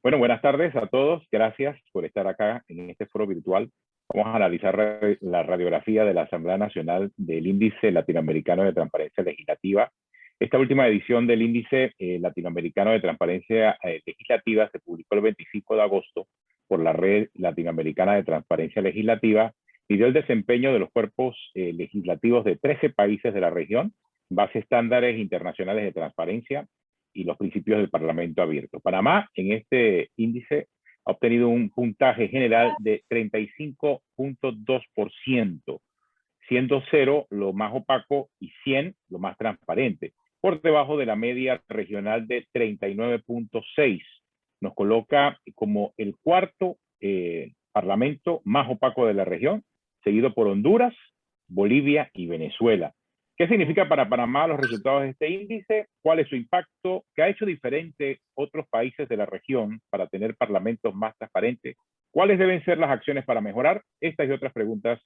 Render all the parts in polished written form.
Bueno, buenas tardes a todos. Gracias por estar acá en este foro virtual. Vamos a analizar la radiografía de la Asamblea Nacional del Índice Latinoamericano de Transparencia Legislativa. Esta última edición del Índice Latinoamericano de Transparencia Legislativa se publicó el 25 de agosto por la Red Latinoamericana de Transparencia Legislativa y dio el desempeño de los cuerpos legislativos de 13 países de la región, base estándares internacionales de transparencia y los principios del Parlamento abierto. Panamá, en este índice, ha obtenido un puntaje general de 35.2%, siendo 0 lo más opaco y 100 lo más transparente, por debajo de la media regional de 39.6. Nos coloca como el cuarto parlamento más opaco de la región, seguido por Honduras, Bolivia y Venezuela. ¿Qué significa para Panamá los resultados de este índice? ¿Cuál es su impacto? ¿Qué ha hecho diferente otros países de la región para tener parlamentos más transparentes? ¿Cuáles deben ser las acciones para mejorar? Estas y otras preguntas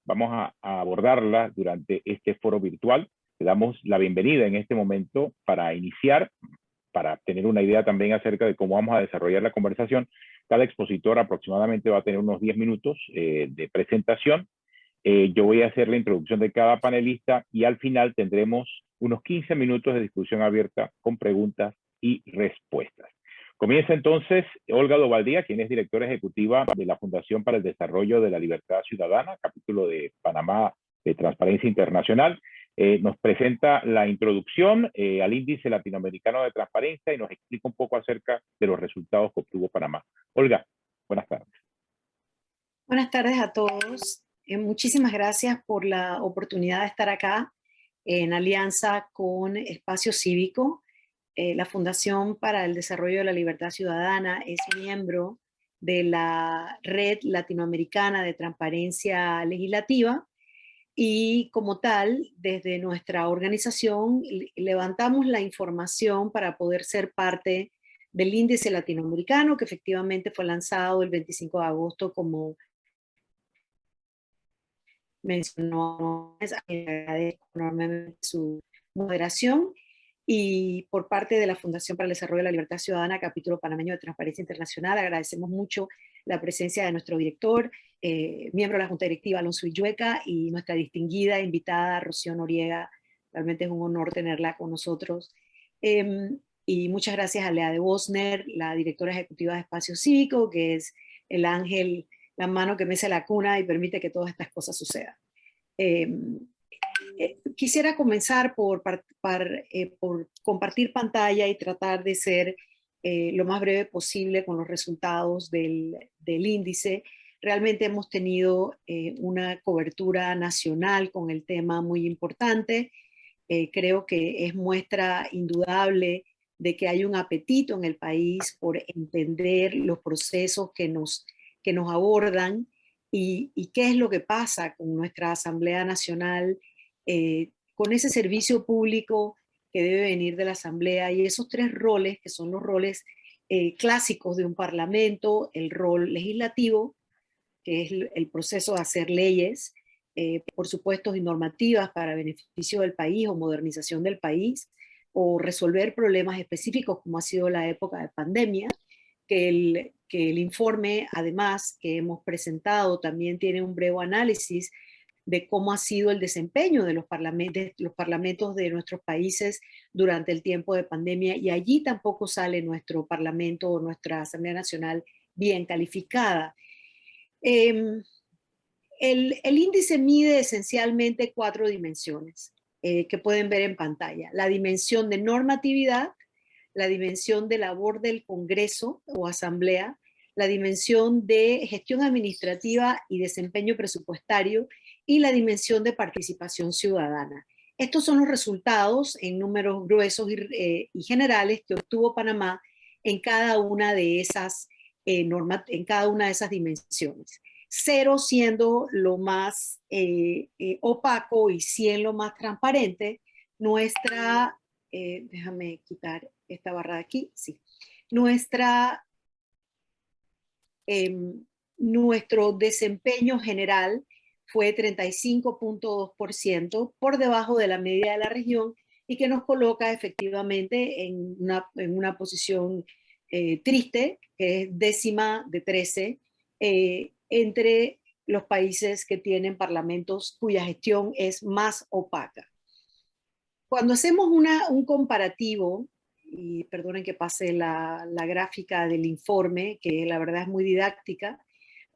vamos a abordarlas durante este foro virtual. Le damos la bienvenida en este momento para iniciar, para tener una idea también acerca de cómo vamos a desarrollar la conversación. Cada expositor aproximadamente va a tener unos 10 minutos de presentación. Yo voy a hacer la introducción de cada panelista y al final tendremos unos 15 minutos de discusión abierta con preguntas y respuestas. Comienza entonces Olga Dovaldía, quien es directora ejecutiva de la Fundación para el Desarrollo de la Libertad Ciudadana, capítulo de Panamá de Transparencia Internacional. Nos presenta la introducción al Índice Latinoamericano de Transparencia y nos explica un poco acerca de los resultados que obtuvo Panamá. Olga, buenas tardes. Buenas tardes a todos. Muchísimas gracias por la oportunidad de estar acá en alianza con Espacio Cívico. La Fundación para el Desarrollo de la Libertad Ciudadana es miembro de la Red Latinoamericana de Transparencia Legislativa y como tal, desde nuestra organización levantamos la información para poder ser parte del Índice Latinoamericano, que efectivamente fue lanzado el 25 de agosto como mencionó, agradezco enormemente su moderación, y por parte de la Fundación para el Desarrollo de la Libertad Ciudadana, capítulo panameño de Transparencia Internacional, agradecemos mucho la presencia de nuestro director, miembro de la Junta Directiva, Alonso Villueca, y nuestra distinguida invitada, Rocío Noriega. Realmente es un honor tenerla con nosotros. Y muchas gracias a Lea de Bosner, la directora ejecutiva de Espacio Cívico, que es el ángel, la mano que mece la cuna y permite que todas estas cosas sucedan. Quisiera comenzar por compartir pantalla y tratar de ser lo más breve posible con los resultados del índice. Realmente hemos tenido una cobertura nacional con el tema muy importante. Creo que es muestra indudable de que hay un apetito en el país por entender los procesos que nos abordan y qué es lo que pasa con nuestra Asamblea Nacional, con ese servicio público que debe venir de la Asamblea y esos tres roles que son los roles clásicos de un parlamento: el rol legislativo, que es el proceso de hacer leyes, por supuesto, y normativas para beneficio del país o modernización del país, o resolver problemas específicos como ha sido la época de pandemia, que el informe, además, que hemos presentado, también tiene un breve análisis de cómo ha sido el desempeño de los parlamentos de nuestros países durante el tiempo de pandemia, y allí tampoco sale nuestro parlamento o nuestra Asamblea Nacional bien calificada. El índice mide esencialmente 4 dimensiones que pueden ver en pantalla: la dimensión de normatividad, la dimensión de labor del Congreso o Asamblea, la dimensión de gestión administrativa y desempeño presupuestario, y la dimensión de participación ciudadana. Estos son los resultados en números gruesos y generales que obtuvo Panamá en cada una de esas, en cada una de esas dimensiones. 0 siendo lo más opaco y 100 lo más transparente. Nuestra, déjame quitar esta barra de aquí, sí. Nuestro desempeño general fue 35.2%, por debajo de la media de la región, y que nos coloca efectivamente en una posición triste, que es 10ª de 13 entre los países que tienen parlamentos cuya gestión es más opaca. Cuando hacemos un comparativo, y perdonen que pase la gráfica del informe, que la verdad es muy didáctica,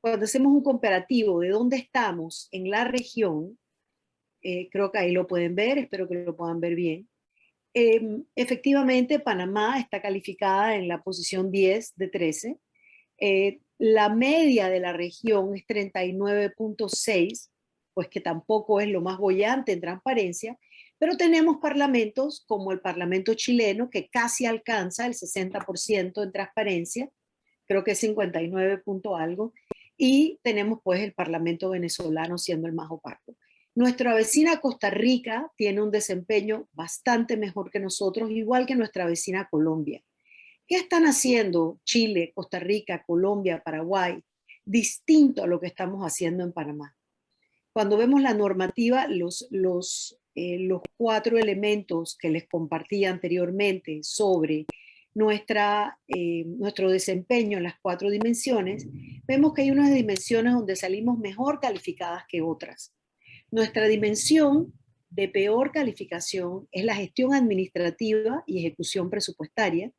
cuando hacemos un comparativo de dónde estamos en la región, creo que ahí lo pueden ver, espero que lo puedan ver bien. Efectivamente, Panamá está calificada en la posición 10 de 13. La media de la región es 39.6, pues que tampoco es lo más boyante en transparencia, pero tenemos parlamentos como el Parlamento chileno, que casi alcanza el 60% en transparencia, creo que es 59 punto algo, y tenemos pues el Parlamento venezolano siendo el más opaco. Nuestra vecina Costa Rica tiene un desempeño bastante mejor que nosotros, igual que nuestra vecina Colombia. ¿Qué están haciendo Chile, Costa Rica, Colombia, Paraguay, distinto a lo que estamos haciendo en Panamá? Cuando vemos la normativa, los 4 elementos que les compartí anteriormente sobre nuestro desempeño en las 4 dimensiones, vemos que hay unas dimensiones donde salimos mejor calificadas que otras. Nuestra dimensión de peor calificación es la gestión administrativa y ejecución presupuestaria,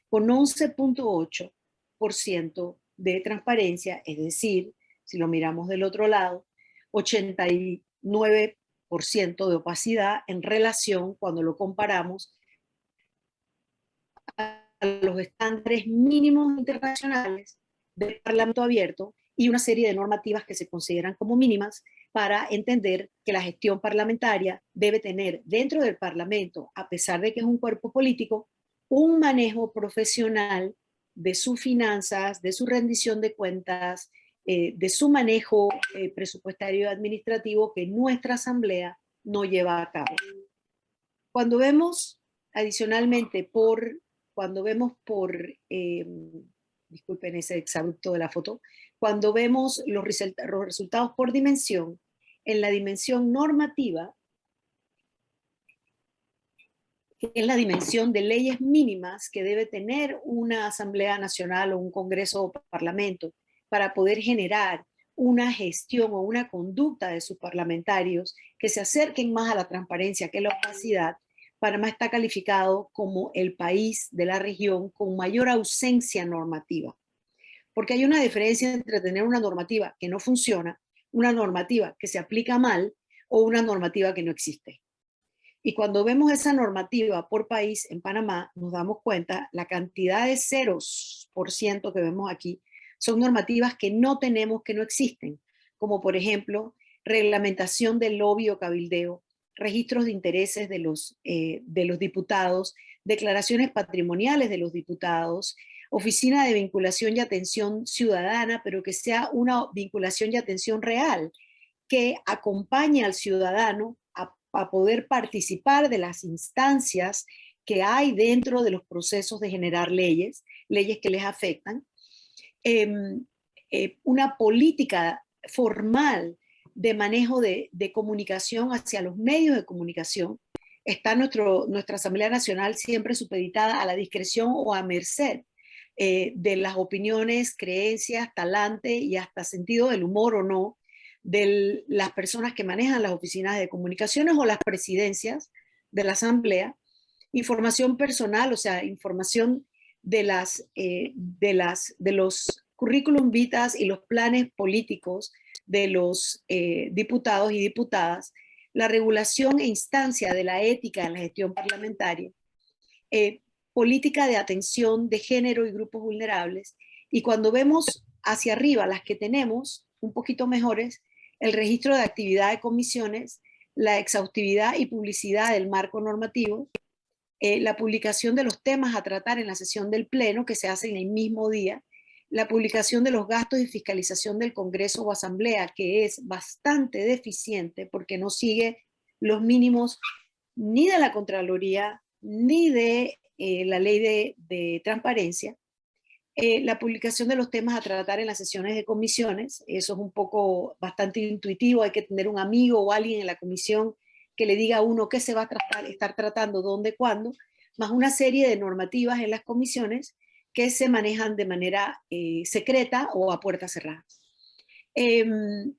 con 11.8% de transparencia, es decir, si lo miramos del otro lado, 89% de opacidad en relación cuando lo comparamos a los estándares mínimos internacionales del Parlamento abierto y una serie de normativas que se consideran como mínimas para entender que la gestión parlamentaria debe tener dentro del Parlamento, a pesar de que es un cuerpo político, un manejo profesional de sus finanzas, de su rendición de cuentas, de su manejo presupuestario y administrativo que nuestra Asamblea no lleva a cabo. Cuando vemos adicionalmente disculpen ese exabrupto de la foto, cuando vemos los resultados por dimensión, en la dimensión normativa, que es la dimensión de leyes mínimas que debe tener una Asamblea Nacional o un Congreso o Parlamento para poder generar una gestión o una conducta de sus parlamentarios que se acerquen más a la transparencia que la opacidad. Panamá está calificado como el país de la región con mayor ausencia normativa. Porque hay una diferencia entre tener una normativa que no funciona, una normativa que se aplica mal o una normativa que no existe. Y cuando vemos esa normativa por país en Panamá, nos damos cuenta la cantidad de 0% que vemos aquí son normativas que no tenemos, que no existen, como por ejemplo reglamentación del lobby o cabildeo, registros de intereses de los diputados, declaraciones patrimoniales de los diputados, oficina de vinculación y atención ciudadana, pero que sea una vinculación y atención real, que acompañe al ciudadano a poder participar de las instancias que hay dentro de los procesos de generar leyes que les afectan, una política formal de manejo de comunicación hacia los medios de comunicación. Está nuestra Asamblea Nacional siempre supeditada a la discreción o a merced de las opiniones, creencias, talante y hasta sentido del humor o no de las personas que manejan las oficinas de comunicaciones o las presidencias de la Asamblea. Información personal, o sea, información de los currículum vitas y los planes políticos de los diputados y diputadas, la regulación e instancia de la ética en la gestión parlamentaria, política de atención de género y grupos vulnerables, y cuando vemos hacia arriba las que tenemos, un poquito mejores, el registro de actividad de comisiones, la exhaustividad y publicidad del marco normativo, la publicación de los temas a tratar en la sesión del Pleno, que se hace en el mismo día, la publicación de los gastos y fiscalización del Congreso o Asamblea, que es bastante deficiente porque no sigue los mínimos ni de la Contraloría ni de la ley de transparencia, la publicación de los temas a tratar en las sesiones de comisiones, eso es un poco bastante intuitivo, hay que tener un amigo o alguien en la comisión que le diga a uno qué se va a estar tratando, dónde, cuándo, más una serie de normativas en las comisiones que se manejan de manera secreta o a puertas cerradas. En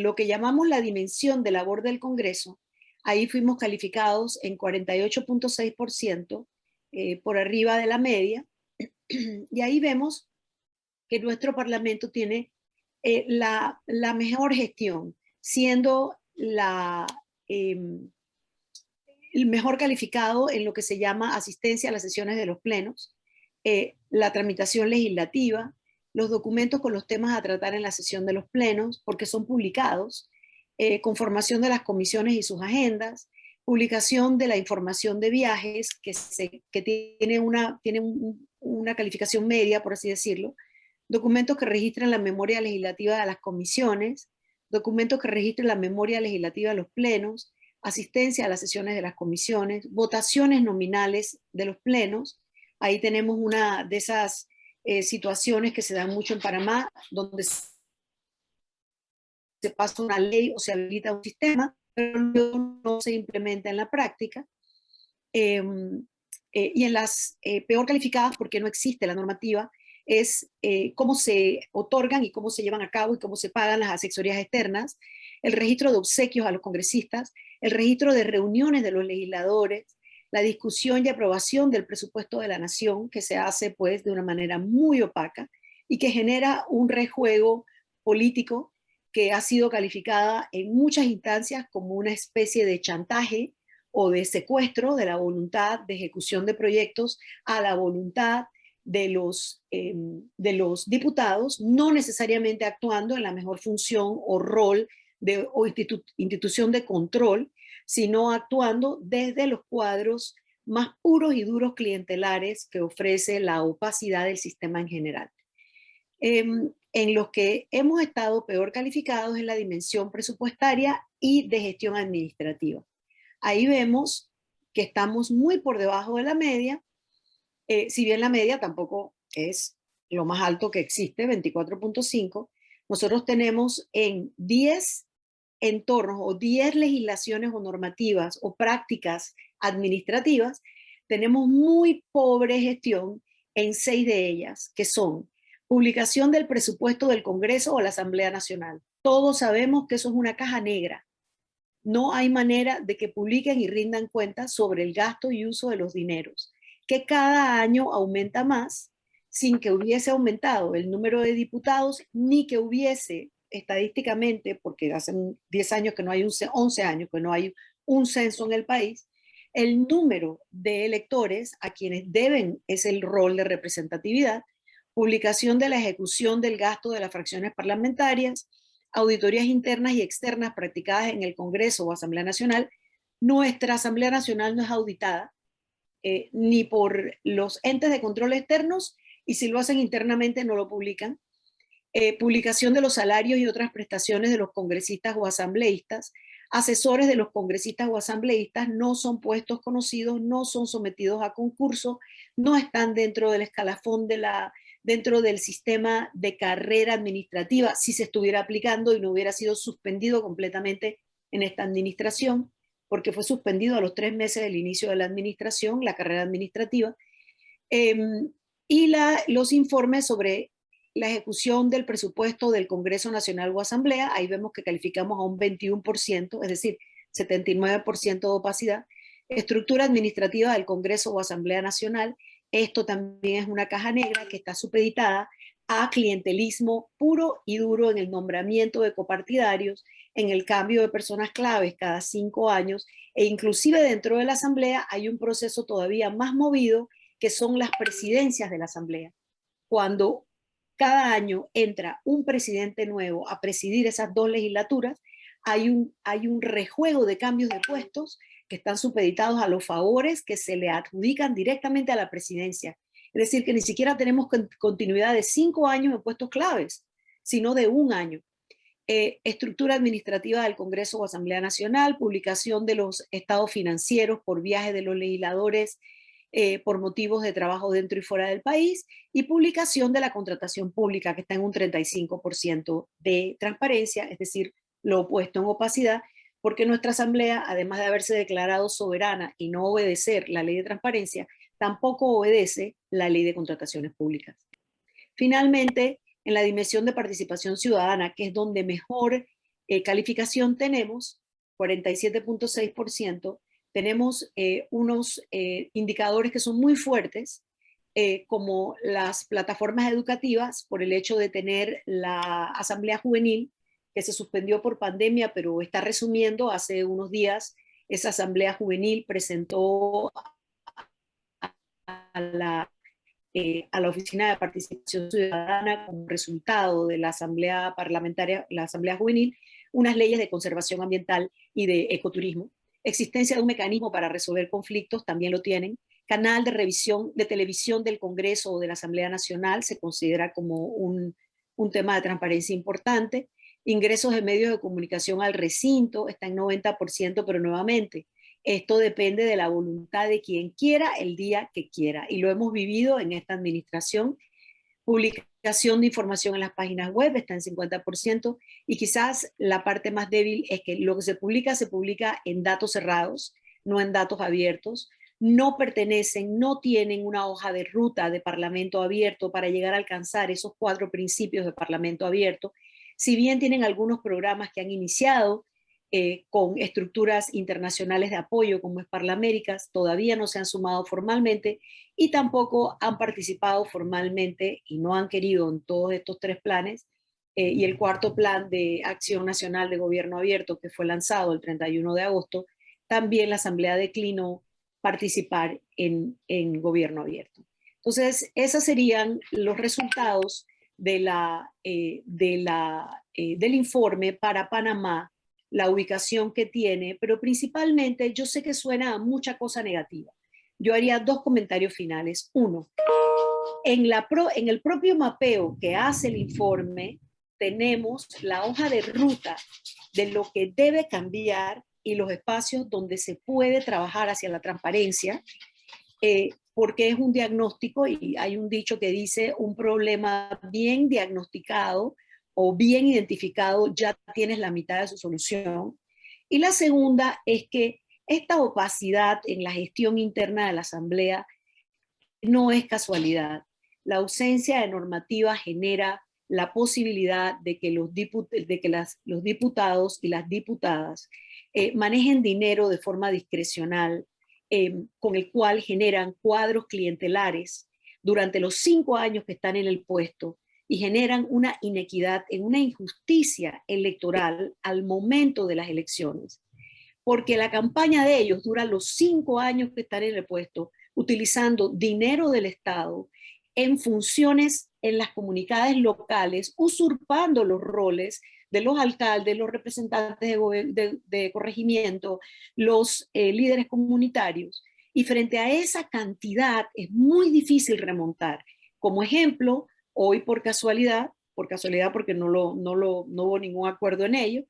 lo que llamamos la dimensión de labor del Congreso, ahí fuimos calificados en 48.6%, por arriba de la media, y ahí vemos que nuestro Parlamento tiene la mejor gestión, siendo el mejor calificado en lo que se llama asistencia a las sesiones de los plenos, la tramitación legislativa, los documentos con los temas a tratar en la sesión de los plenos, porque son publicados, conformación de las comisiones y sus agendas, publicación de la información de viajes, que tiene una calificación media, por así decirlo, documentos que registran la memoria legislativa de las comisiones, documentos que registran la memoria legislativa de los plenos, asistencia a las sesiones de las comisiones, votaciones nominales de los plenos. Ahí tenemos una de esas situaciones que se dan mucho en Panamá, donde se pasa una ley o se habilita un sistema, pero no se implementa en la práctica. Y en las peor calificadas, porque no existe la normativa, es cómo se otorgan y cómo se llevan a cabo y cómo se pagan las asesorías externas, el registro de obsequios a los congresistas, el registro de reuniones de los legisladores, la discusión y aprobación del presupuesto de la nación, que se hace pues de una manera muy opaca y que genera un rejuego político que ha sido calificada en muchas instancias como una especie de chantaje o de secuestro de la voluntad de ejecución de proyectos a la voluntad de los diputados, no necesariamente actuando en la mejor función o rol o institución de control, sino actuando desde los cuadros más puros y duros clientelares que ofrece la opacidad del sistema en general. En los que hemos estado peor calificados en la dimensión presupuestaria y de gestión administrativa. Ahí vemos que estamos muy por debajo de la media, si bien la media tampoco es lo más alto que existe, 24.5, nosotros tenemos en 10 entornos o 10 legislaciones o normativas o prácticas administrativas, tenemos muy pobre gestión en 6 de ellas, que son publicación del presupuesto del Congreso o la Asamblea Nacional. Todos sabemos que eso es una caja negra. No hay manera de que publiquen y rindan cuentas sobre el gasto y uso de los dineros, que cada año aumenta más sin que hubiese aumentado el número de diputados, ni que hubiese estadísticamente, porque hace 10 años que no hay 11 años que no hay un censo en el país, el número de electores a quienes deben es el rol de representatividad, publicación de la ejecución del gasto de las fracciones parlamentarias, auditorías internas y externas practicadas en el Congreso o Asamblea Nacional. Nuestra Asamblea Nacional no es auditada ni por los entes de control externos, y si lo hacen internamente no lo publican. Publicación de los salarios y otras prestaciones de los congresistas o asambleístas. Asesores de los congresistas o asambleístas no son puestos conocidos, no son sometidos a concurso, no están dentro del escalafón dentro del sistema de carrera administrativa, si se estuviera aplicando y no hubiera sido suspendido completamente en esta administración, porque fue suspendido a los 3 meses del inicio de la administración, la carrera administrativa. Y los informes sobre la ejecución del presupuesto del Congreso Nacional o Asamblea, ahí vemos que calificamos a un 21%, es decir, 79% de opacidad. Estructura administrativa del Congreso o Asamblea Nacional, esto también es una caja negra que está supeditada a clientelismo puro y duro en el nombramiento de copartidarios, en el cambio de personas claves cada 5 años, e inclusive dentro de la Asamblea hay un proceso todavía más movido, que son las presidencias de la Asamblea. Cuando cada año entra un presidente nuevo a presidir esas 2 legislaturas, hay un rejuego de cambios de puestos que están supeditados a los favores que se le adjudican directamente a la presidencia. Es decir, que ni siquiera tenemos continuidad de 5 años en puestos claves, sino de 1 año. Estructura administrativa del Congreso o Asamblea Nacional, publicación de los estados financieros por viaje de los legisladores por motivos de trabajo dentro y fuera del país, y publicación de la contratación pública, que está en un 35% de transparencia, es decir, lo opuesto en opacidad, porque nuestra Asamblea, además de haberse declarado soberana y no obedecer la ley de transparencia, tampoco obedece la ley de contrataciones públicas. Finalmente, en la dimensión de participación ciudadana, que es donde mejor calificación tenemos, 47.6%, tenemos unos indicadores que son muy fuertes, como las plataformas educativas, por el hecho de tener la Asamblea Juvenil, que se suspendió por pandemia, pero está resumiendo. Hace unos días esa Asamblea Juvenil presentó a la Oficina de Participación Ciudadana como resultado de la Asamblea Parlamentaria, la Asamblea Juvenil, unas leyes de conservación ambiental y de ecoturismo. Existencia de un mecanismo para resolver conflictos, también lo tienen. Canal de revisión de televisión del Congreso o de la Asamblea Nacional, se considera como un tema de transparencia importante. Ingresos de medios de comunicación al recinto está en 90%, pero nuevamente, esto depende de la voluntad de quien quiera el día que quiera. Y lo hemos vivido en esta administración. Publicación de información en las páginas web está en 50%, y quizás la parte más débil es que lo que se publica en datos cerrados, no en datos abiertos. No pertenecen, no tienen una hoja de ruta de Parlamento abierto para llegar a alcanzar esos 4 principios de Parlamento abierto. Si bien tienen algunos programas que han iniciado con estructuras internacionales de apoyo como es Parlaméricas, todavía no se han sumado formalmente y tampoco han participado formalmente y no han querido en todos estos 3 planes. Y el 4º plan de acción nacional de gobierno abierto, que fue lanzado el 31 de agosto, también la Asamblea declinó participar en gobierno abierto. Entonces, esos serían los resultados del informe para Panamá, la ubicación que tiene, pero principalmente yo sé que suena a mucha cosa negativa. Yo haría 2 comentarios finales. Uno, en el propio mapeo que hace el informe, tenemos la hoja de ruta de lo que debe cambiar y los espacios donde se puede trabajar hacia la transparencia, porque es un diagnóstico y hay un dicho que dice: un problema bien diagnosticado o bien identificado ya tienes la mitad de su solución. Y la segunda es que esta opacidad en la gestión interna de la Asamblea no es casualidad. La ausencia de normativa genera la posibilidad de que los diputados y las diputadas manejen dinero de forma discrecional, con el cual generan cuadros clientelares durante los 5 años que están en el puesto y generan una inequidad, una injusticia electoral al momento de las elecciones. Porque la campaña de ellos dura los 5 años que están en el puesto, utilizando dinero del Estado en funciones en las comunidades locales, usurpando los roles de los alcaldes, los representantes de corregimiento, los líderes comunitarios. Y frente a esa cantidad es muy difícil remontar. Como ejemplo, hoy por casualidad porque no hubo ningún acuerdo en ello,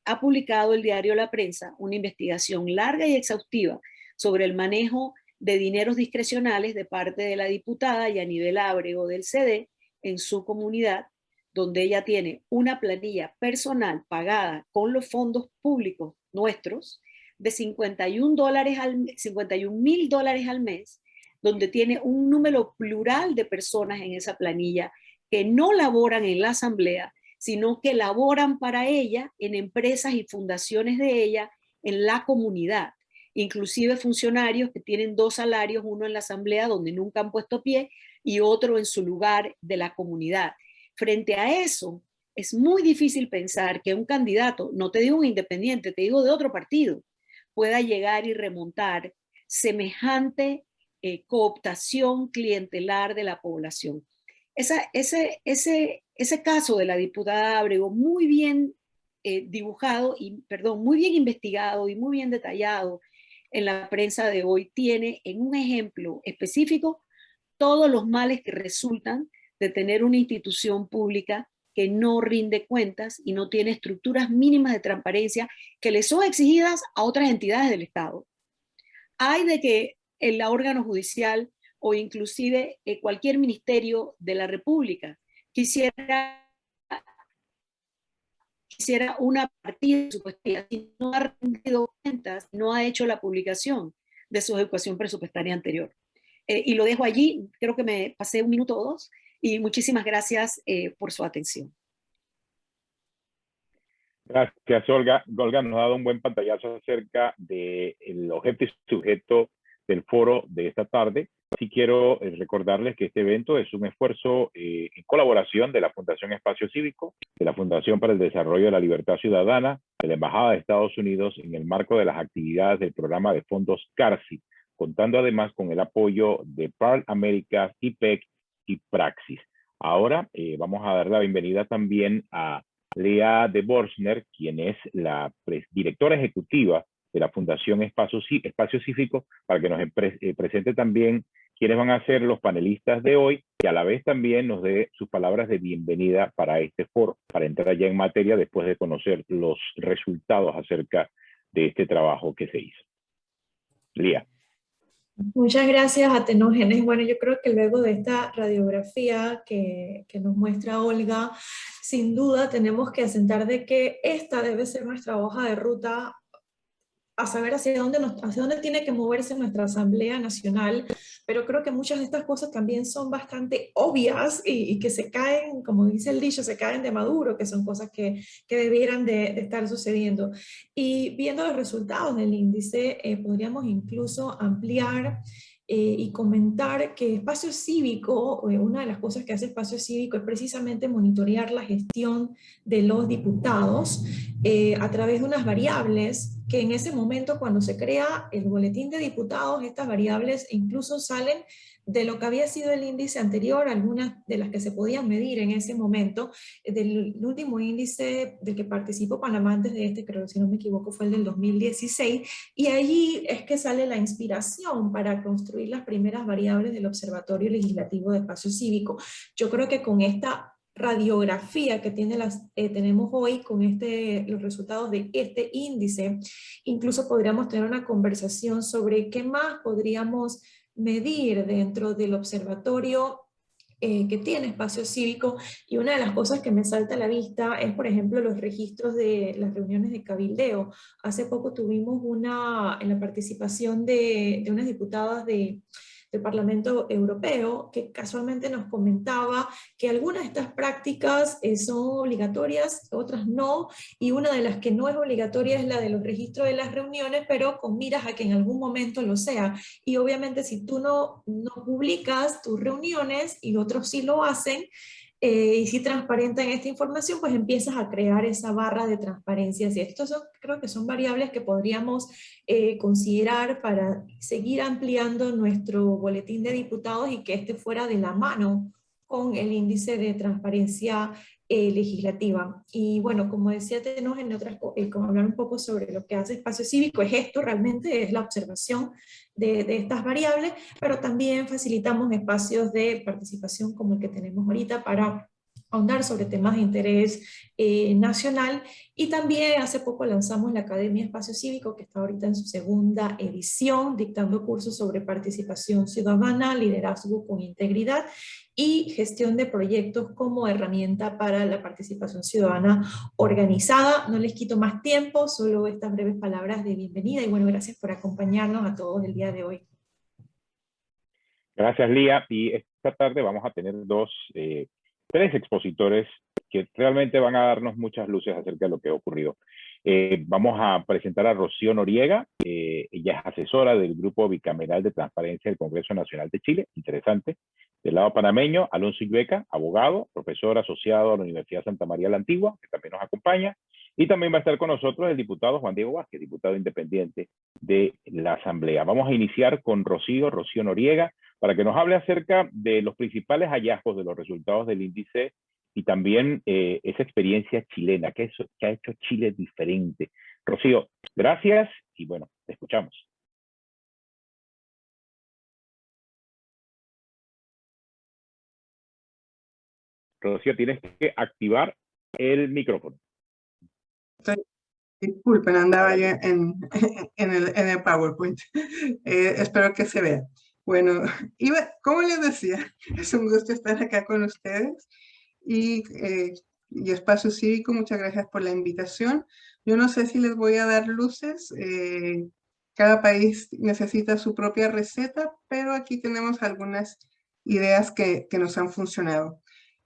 ha publicado el diario La Prensa una investigación larga y exhaustiva sobre el manejo de dineros discrecionales de parte de la diputada Yanibel Ábrego del CD en su comunidad, donde ella tiene una planilla personal pagada con los fondos públicos nuestros de $51,000 al mes, donde tiene un número plural de personas en esa planilla que no laboran en la asamblea, sino que laboran para ella en empresas y fundaciones de ella en la comunidad. Inclusive funcionarios que tienen 2 salarios, uno en la asamblea donde nunca han puesto pie y otro en su lugar de la comunidad. Frente a eso, es muy difícil pensar que un candidato, no te digo un independiente, te digo de otro partido, pueda llegar y remontar semejante cooptación clientelar de la población. Ese caso de la diputada Ábrego, muy bien muy bien investigado y muy bien detallado en la prensa de hoy, tiene en un ejemplo específico todos los males que resultan de tener una institución pública que no rinde cuentas y no tiene estructuras mínimas de transparencia que le son exigidas a otras entidades del Estado. Hay de que el órgano judicial o inclusive cualquier ministerio de la República quisiera una partida presupuestaria, si no ha rendido cuentas, no ha hecho la publicación de su ejecución presupuestaria anterior. Y lo dejo allí, creo que me pasé 1 minuto o 2, y muchísimas gracias por su atención. Gracias, Olga. Olga nos ha dado un buen pantallazo acerca del objeto y sujeto del foro de esta tarde. Sí quiero recordarles que este evento es un esfuerzo en colaboración de la Fundación Espacio Cívico, de la Fundación para el Desarrollo de la Libertad Ciudadana, de la Embajada de Estados Unidos en el marco de las actividades del programa de fondos CARSI, contando además con el apoyo de PARL Américas, IPEC y Praxis. Ahora vamos a dar la bienvenida también a Lea de Borsner, quien es la directora ejecutiva de la Fundación Espacio Cívico, para que nos presente también quiénes van a ser los panelistas de hoy y a la vez también nos dé sus palabras de bienvenida para este foro, para entrar ya en materia después de conocer los resultados acerca de este trabajo que se hizo. Lea. Muchas gracias, Atenógenes. Bueno, yo creo que luego de esta radiografía que nos muestra Olga, sin duda tenemos que asentar de que esta debe ser nuestra hoja de ruta a saber hacia dónde tiene que moverse nuestra Asamblea Nacional, pero creo que muchas de estas cosas también son bastante obvias y que se caen, como dice el dicho, se caen de maduro, que son cosas que debieran de estar sucediendo. Y viendo los resultados del índice, podríamos incluso ampliar y comentar que Espacio Cívico, una de las cosas que hace Espacio Cívico es precisamente monitorear la gestión de los diputados a través de unas variables que en ese momento, cuando se crea el boletín de diputados, estas variables incluso salen de lo que había sido el índice anterior, algunas de las que se podían medir en ese momento, del último índice del que participó Panamá antes de este, creo, si no me equivoco, fue el del 2016, y allí es que sale la inspiración para construir las primeras variables del Observatorio Legislativo de Espacio Cívico. Yo creo que con esta radiografía que tenemos hoy con los resultados de este índice, incluso podríamos tener una conversación sobre qué más podríamos medir dentro del observatorio que tiene Espacio Cívico, y una de las cosas que me salta a la vista es, por ejemplo, los registros de las reuniones de cabildeo. Hace poco tuvimos en la participación de unas diputadas del Parlamento Europeo, que casualmente nos comentaba que algunas de estas prácticas son obligatorias, otras no, y una de las que no es obligatoria es la de los registros de las reuniones, pero con miras a que en algún momento lo sea. Y obviamente si tú no publicas tus reuniones y otros sí lo hacen, y si transparentan esta información, pues empiezas a crear esa barra de transparencia. Y estos creo que son variables que podríamos considerar para seguir ampliando nuestro boletín de diputados y que este fuera de la mano con el índice de transparencia legislativa. Y bueno, como decía Tenor, como hablar un poco sobre lo que hace Espacio Cívico, es esto realmente, es la observación de estas variables, pero también facilitamos espacios de participación como el que tenemos ahorita para ahondar sobre temas de interés nacional. Y también hace poco lanzamos la Academia Espacio Cívico, que está ahorita en su segunda edición, dictando cursos sobre participación ciudadana, liderazgo con integridad y gestión de proyectos como herramienta para la participación ciudadana organizada. No les quito más tiempo, solo estas breves palabras de bienvenida, y bueno, gracias por acompañarnos a todos el día de hoy. Gracias, Lía. Y esta tarde vamos a tener tres expositores que realmente van a darnos muchas luces acerca de lo que ha ocurrido. Vamos a presentar a Rocío Noriega. Ella es asesora del Grupo Bicameral de Transparencia del Congreso Nacional de Chile. Interesante. Del lado panameño, Alonso Illueca, abogado, profesor asociado a la Universidad Santa María la Antigua, que también nos acompaña. Y también va a estar con nosotros el diputado Juan Diego Vázquez, diputado independiente de la Asamblea. Vamos a iniciar con Rocío Noriega, para que nos hable acerca de los principales hallazgos de los resultados del índice y también esa experiencia chilena, que ha hecho Chile diferente. Rocío, gracias y bueno, te escuchamos. Rocío, tienes que activar el micrófono. Disculpen, andaba yo en el PowerPoint. Espero que se vea. Bueno, como les decía, es un gusto estar acá con ustedes y Espacio Cívico, muchas gracias por la invitación. Yo no sé si les voy a dar luces, cada país necesita su propia receta, pero aquí tenemos algunas ideas que nos han funcionado.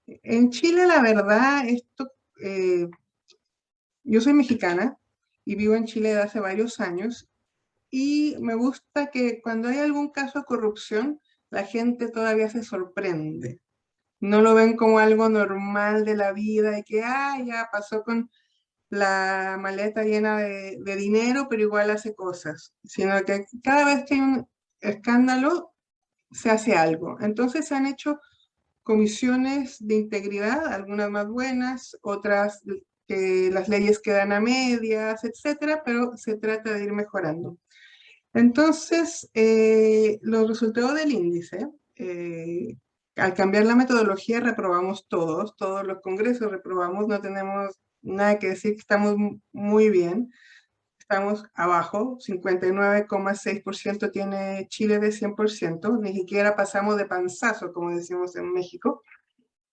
En Chile, la verdad, yo soy mexicana y vivo en Chile desde hace varios años, y me gusta que cuando hay algún caso de corrupción, la gente todavía se sorprende. No lo ven como algo normal de la vida y que, ya pasó con la maleta llena de dinero, pero igual hace cosas, sino que cada vez que hay un escándalo, se hace algo. Entonces se han hecho comisiones de integridad, algunas más buenas, otras que las leyes quedan a medias, etcétera, pero se trata de ir mejorando. Entonces, los resultados del índice, al cambiar la metodología reprobamos todos los congresos reprobamos, no tenemos nada que decir que estamos muy bien, estamos abajo, 59,6% tiene Chile de 100%, ni siquiera pasamos de panzazo, como decimos en México,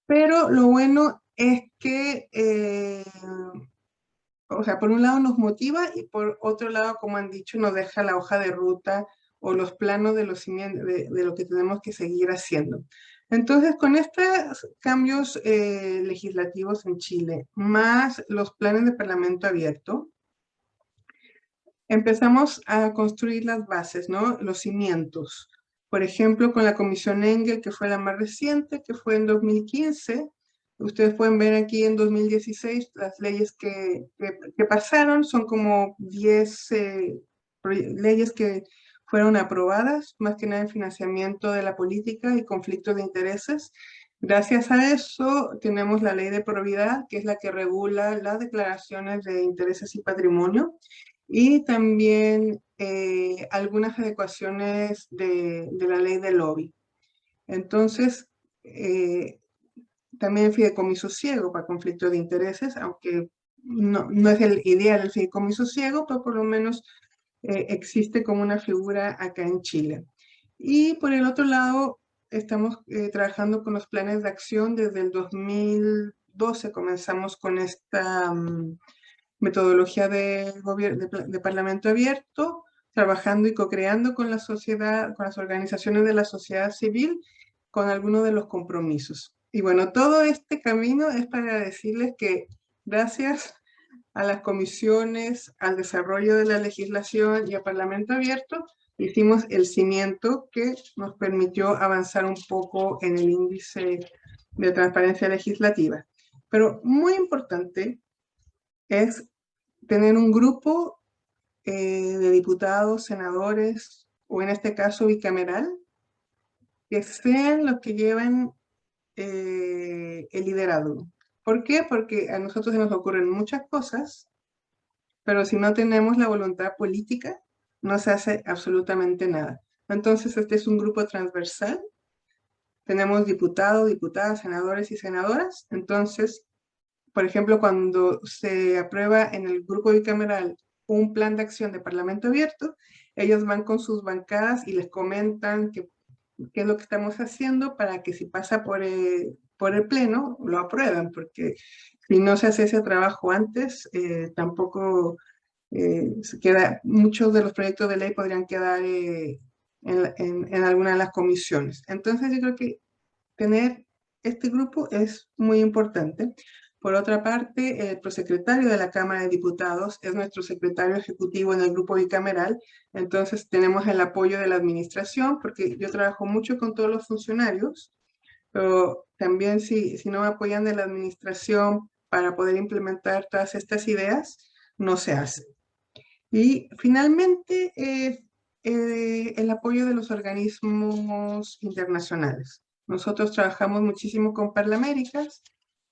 pero lo bueno es que o sea, por un lado nos motiva y por otro lado, como han dicho, nos deja la hoja de ruta o los planos de lo que tenemos que seguir haciendo. Entonces, con estos cambios legislativos en Chile, más los planes de Parlamento abierto, empezamos a construir las bases, ¿no? Los cimientos. Por ejemplo, con la Comisión Engel, que fue la más reciente, que fue en 2015, ustedes pueden ver aquí en 2016 las leyes que pasaron, son como 10 leyes que fueron aprobadas, más que nada en financiamiento de la política y conflictos de intereses. Gracias a eso tenemos la ley de probidad, que es la que regula las declaraciones de intereses y patrimonio, y también algunas adecuaciones de la ley de lobby. Entonces, también el fideicomiso ciego para conflicto de intereses, aunque no es el ideal el fideicomiso ciego, pero por lo menos existe como una figura acá en Chile. Y por el otro lado, estamos trabajando con los planes de acción desde el 2012, comenzamos con esta metodología de Parlamento abierto, trabajando y co-creando con la sociedad, con las organizaciones de la sociedad civil, con algunos de los compromisos. Y bueno, todo este camino es para decirles que gracias a las comisiones, al desarrollo de la legislación y al Parlamento abierto, hicimos el cimiento que nos permitió avanzar un poco en el índice de transparencia legislativa. Pero muy importante es tener un grupo de diputados, senadores, o en este caso bicameral, que sean los que lleven el liderazgo. ¿Por qué? Porque a nosotros se nos ocurren muchas cosas, pero si no tenemos la voluntad política, no se hace absolutamente nada. Entonces, este es un grupo transversal. Tenemos diputados, diputadas, senadores y senadoras. Entonces, por ejemplo, cuando se aprueba en el grupo bicameral un plan de acción de Parlamento abierto, ellos van con sus bancadas y les comentan qué es lo que estamos haciendo para que si pasa por el pleno, lo aprueben, porque si no se hace ese trabajo antes, tampoco se queda, muchos de los proyectos de ley podrían quedar en alguna de las comisiones. Entonces yo creo que tener este grupo es muy importante. Por otra parte, el prosecretario de la Cámara de Diputados es nuestro secretario ejecutivo en el grupo bicameral, entonces tenemos el apoyo de la administración, porque yo trabajo mucho con todos los funcionarios, pero también si no me apoyan de la administración para poder implementar todas estas ideas, no se hace. Y finalmente, el apoyo de los organismos internacionales. Nosotros trabajamos muchísimo con Parlaméricas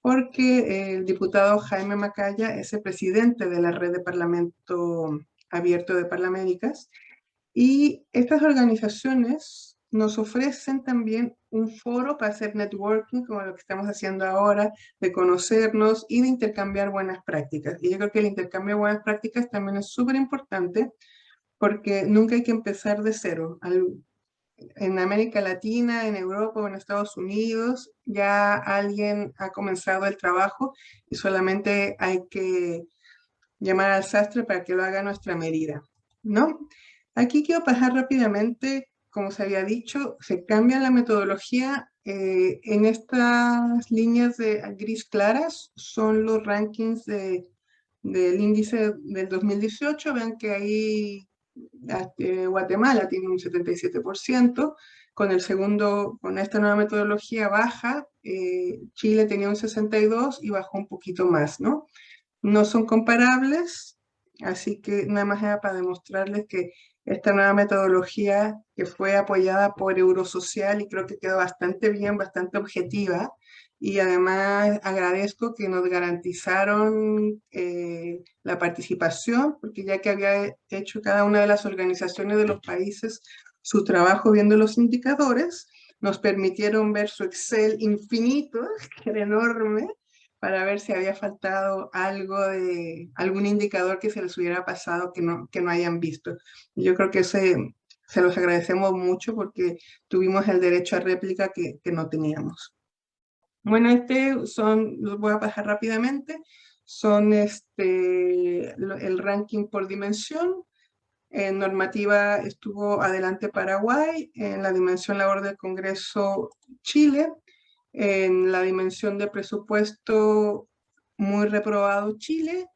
porque el diputado Jaime Macaya es el presidente de la red de Parlamento abierto de Parlaméricas, y estas organizaciones nos ofrecen también un foro para hacer networking, como lo que estamos haciendo ahora, de conocernos y de intercambiar buenas prácticas. Y yo creo que el intercambio de buenas prácticas también es súper importante, porque nunca hay que empezar de cero. En América Latina, en Europa o en Estados Unidos, ya alguien ha comenzado el trabajo y solamente hay que llamar al sastre para que lo haga a nuestra medida, ¿no? Aquí quiero pasar rápidamente, como se había dicho, se cambia la metodología. En estas líneas de gris claras son los rankings del índice del 2018. Vean que ahí Guatemala tiene un 77%, con esta nueva metodología baja, Chile tenía un 62% y bajó un poquito más, ¿no? No son comparables, así que nada más era para demostrarles que esta nueva metodología, que fue apoyada por Eurosocial y creo que quedó bastante bien, bastante objetiva, y además agradezco que nos garantizaron la participación, porque ya que había hecho cada una de las organizaciones de los países su trabajo viendo los indicadores, nos permitieron ver su Excel infinito, que era enorme, para ver si había faltado algún indicador que se les hubiera pasado que no hayan visto. Yo creo que se los agradecemos mucho porque tuvimos el derecho a réplica que no teníamos. Bueno, los voy a pasar rápidamente, son el ranking por dimensión. En normativa estuvo adelante Paraguay, en la dimensión labor del Congreso Chile, en la dimensión de presupuesto muy reprobado Chile,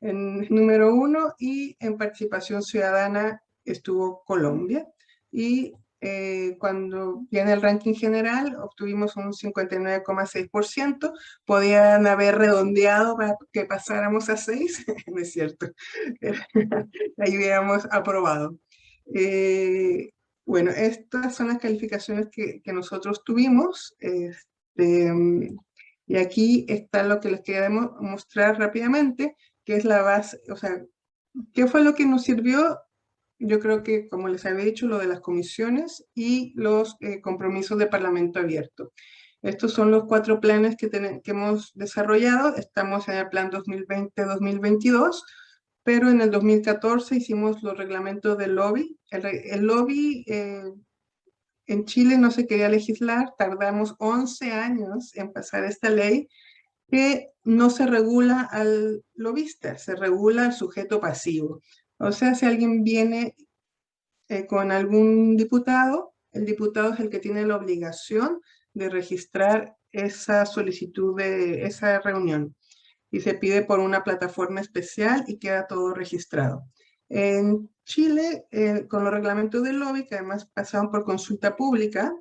en número 1, y en participación ciudadana estuvo Colombia. Y cuando viene el ranking general, obtuvimos un 59,6%. Podían haber redondeado para que pasáramos a 6, no es cierto. Ahí hubiéramos aprobado. Bueno, estas son las calificaciones que nosotros tuvimos. Y aquí está lo que les queremos mostrar rápidamente, que es la base, o sea, ¿qué fue lo que nos sirvió? Yo creo que, como les había dicho, lo de las comisiones y los compromisos de Parlamento Abierto. Estos son los 4 planes que hemos desarrollado. Estamos en el plan 2020-2022, pero en el 2014 hicimos los reglamentos del lobby. El lobby en Chile no se quería legislar, tardamos 11 años en pasar esta ley, que no se regula al lobista, se regula al sujeto pasivo. O sea, si alguien viene con algún diputado, el diputado es el que tiene la obligación de registrar esa solicitud de esa reunión, y se pide por una plataforma especial y queda todo registrado. En Chile, con los reglamentos del lobby, que además pasaron por consulta pública,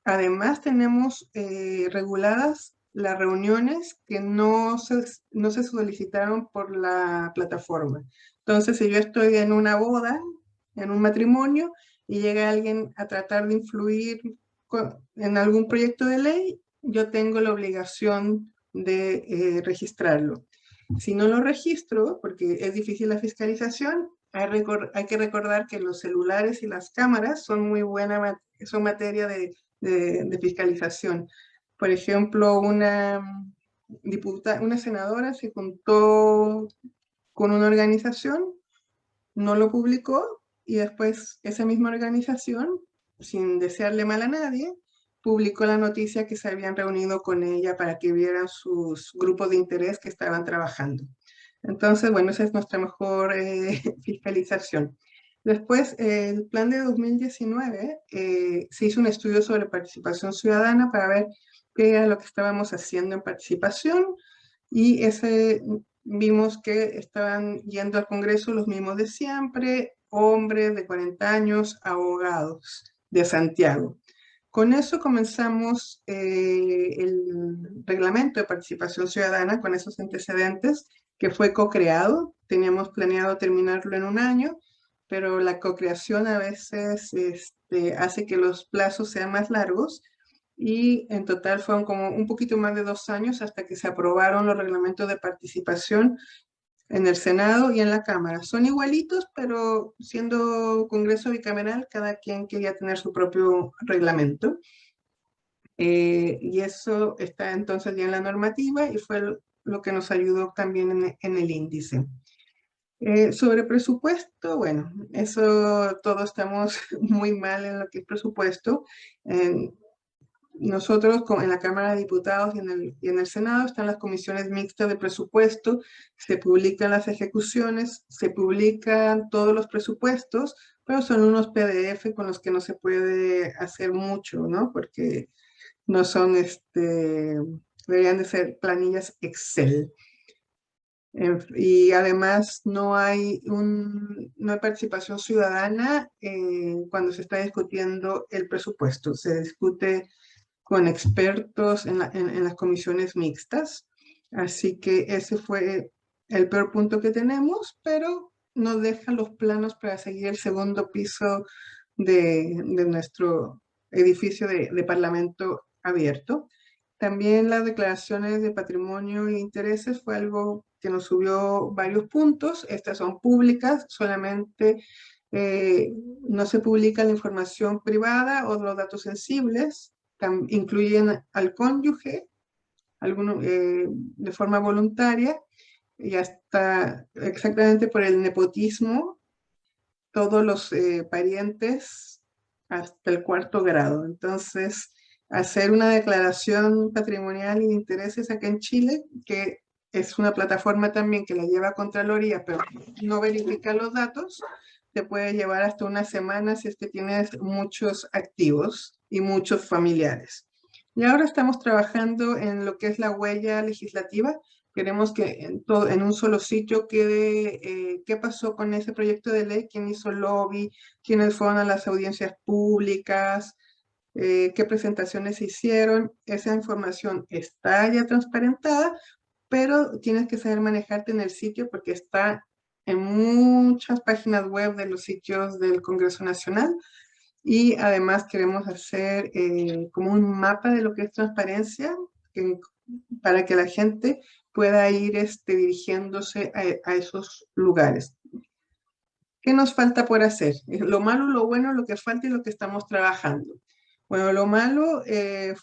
además tenemos reguladas las reuniones que no se solicitaron por la plataforma. Entonces, si yo estoy en una boda, en un matrimonio, y llega alguien a tratar de influir en algún proyecto de ley, yo tengo la obligación de registrarlo. Si no lo registro, porque es difícil la fiscalización, hay que recordar que los celulares y las cámaras son muy buena, son materia de fiscalización. Por ejemplo, una senadora se juntó con una organización, no lo publicó, y después esa misma organización, sin desearle mal a nadie, publicó la noticia que se habían reunido con ella para que vieran sus grupos de interés que estaban trabajando. Entonces, bueno, esa es nuestra mejor fiscalización. Después, el plan de 2019, se hizo un estudio sobre participación ciudadana para ver qué era lo que estábamos haciendo en participación, y vimos que estaban yendo al Congreso los mismos de siempre, hombres de 40 años, abogados de Santiago. Con eso comenzamos el reglamento de participación ciudadana, con esos antecedentes, que fue co-creado. Teníamos planeado terminarlo en un año, pero la co-creación a veces hace que los plazos sean más largos, y en total fueron como un poquito más de 2 años hasta que se aprobaron los reglamentos de participación en el Senado y en la Cámara. Son igualitos, pero siendo Congreso bicameral, cada quien quería tener su propio reglamento. Y eso está entonces ya en la normativa, y fue lo que nos ayudó también en el índice. Sobre presupuesto, bueno, eso todos estamos muy mal en lo que es presupuesto. nosotros en la Cámara de Diputados y en el Senado están las comisiones mixtas de presupuesto, se publican las ejecuciones, se publican todos los presupuestos, pero son unos PDF con los que no se puede hacer mucho, ¿no? Porque no son, deberían de ser planillas Excel. Y además no hay participación ciudadana cuando se está discutiendo el presupuesto. Se discute con expertos en las comisiones mixtas. Así que ese fue el peor punto que tenemos, pero nos dejan los planos para seguir el segundo piso de nuestro edificio de Parlamento abierto. También las declaraciones de patrimonio e intereses fue algo que nos subió varios puntos. Estas son públicas, solamente no se publica la información privada o los datos sensibles. Incluyen al cónyuge de forma voluntaria y hasta exactamente por el nepotismo, todos los parientes hasta el 4º grado. Entonces, hacer una declaración patrimonial y de intereses acá en Chile, que es una plataforma también que la lleva Contraloría, pero no verifica los datos, te puede llevar hasta una semana si es que tienes muchos activos y muchos familiares. Y ahora estamos trabajando en lo que es la huella legislativa. Queremos que en un solo sitio quede qué pasó con ese proyecto de ley, quién hizo lobby, quiénes fueron a las audiencias públicas, qué presentaciones se hicieron. Esa información está ya transparentada, pero tienes que saber manejarte en el sitio porque está en muchas páginas web de los sitios del Congreso Nacional. Y además queremos hacer como un mapa de lo que es transparencia para que la gente pueda ir dirigiéndose a esos lugares. ¿Qué nos falta por hacer? Lo malo, lo bueno, lo que falta y lo que estamos trabajando. Bueno, lo malo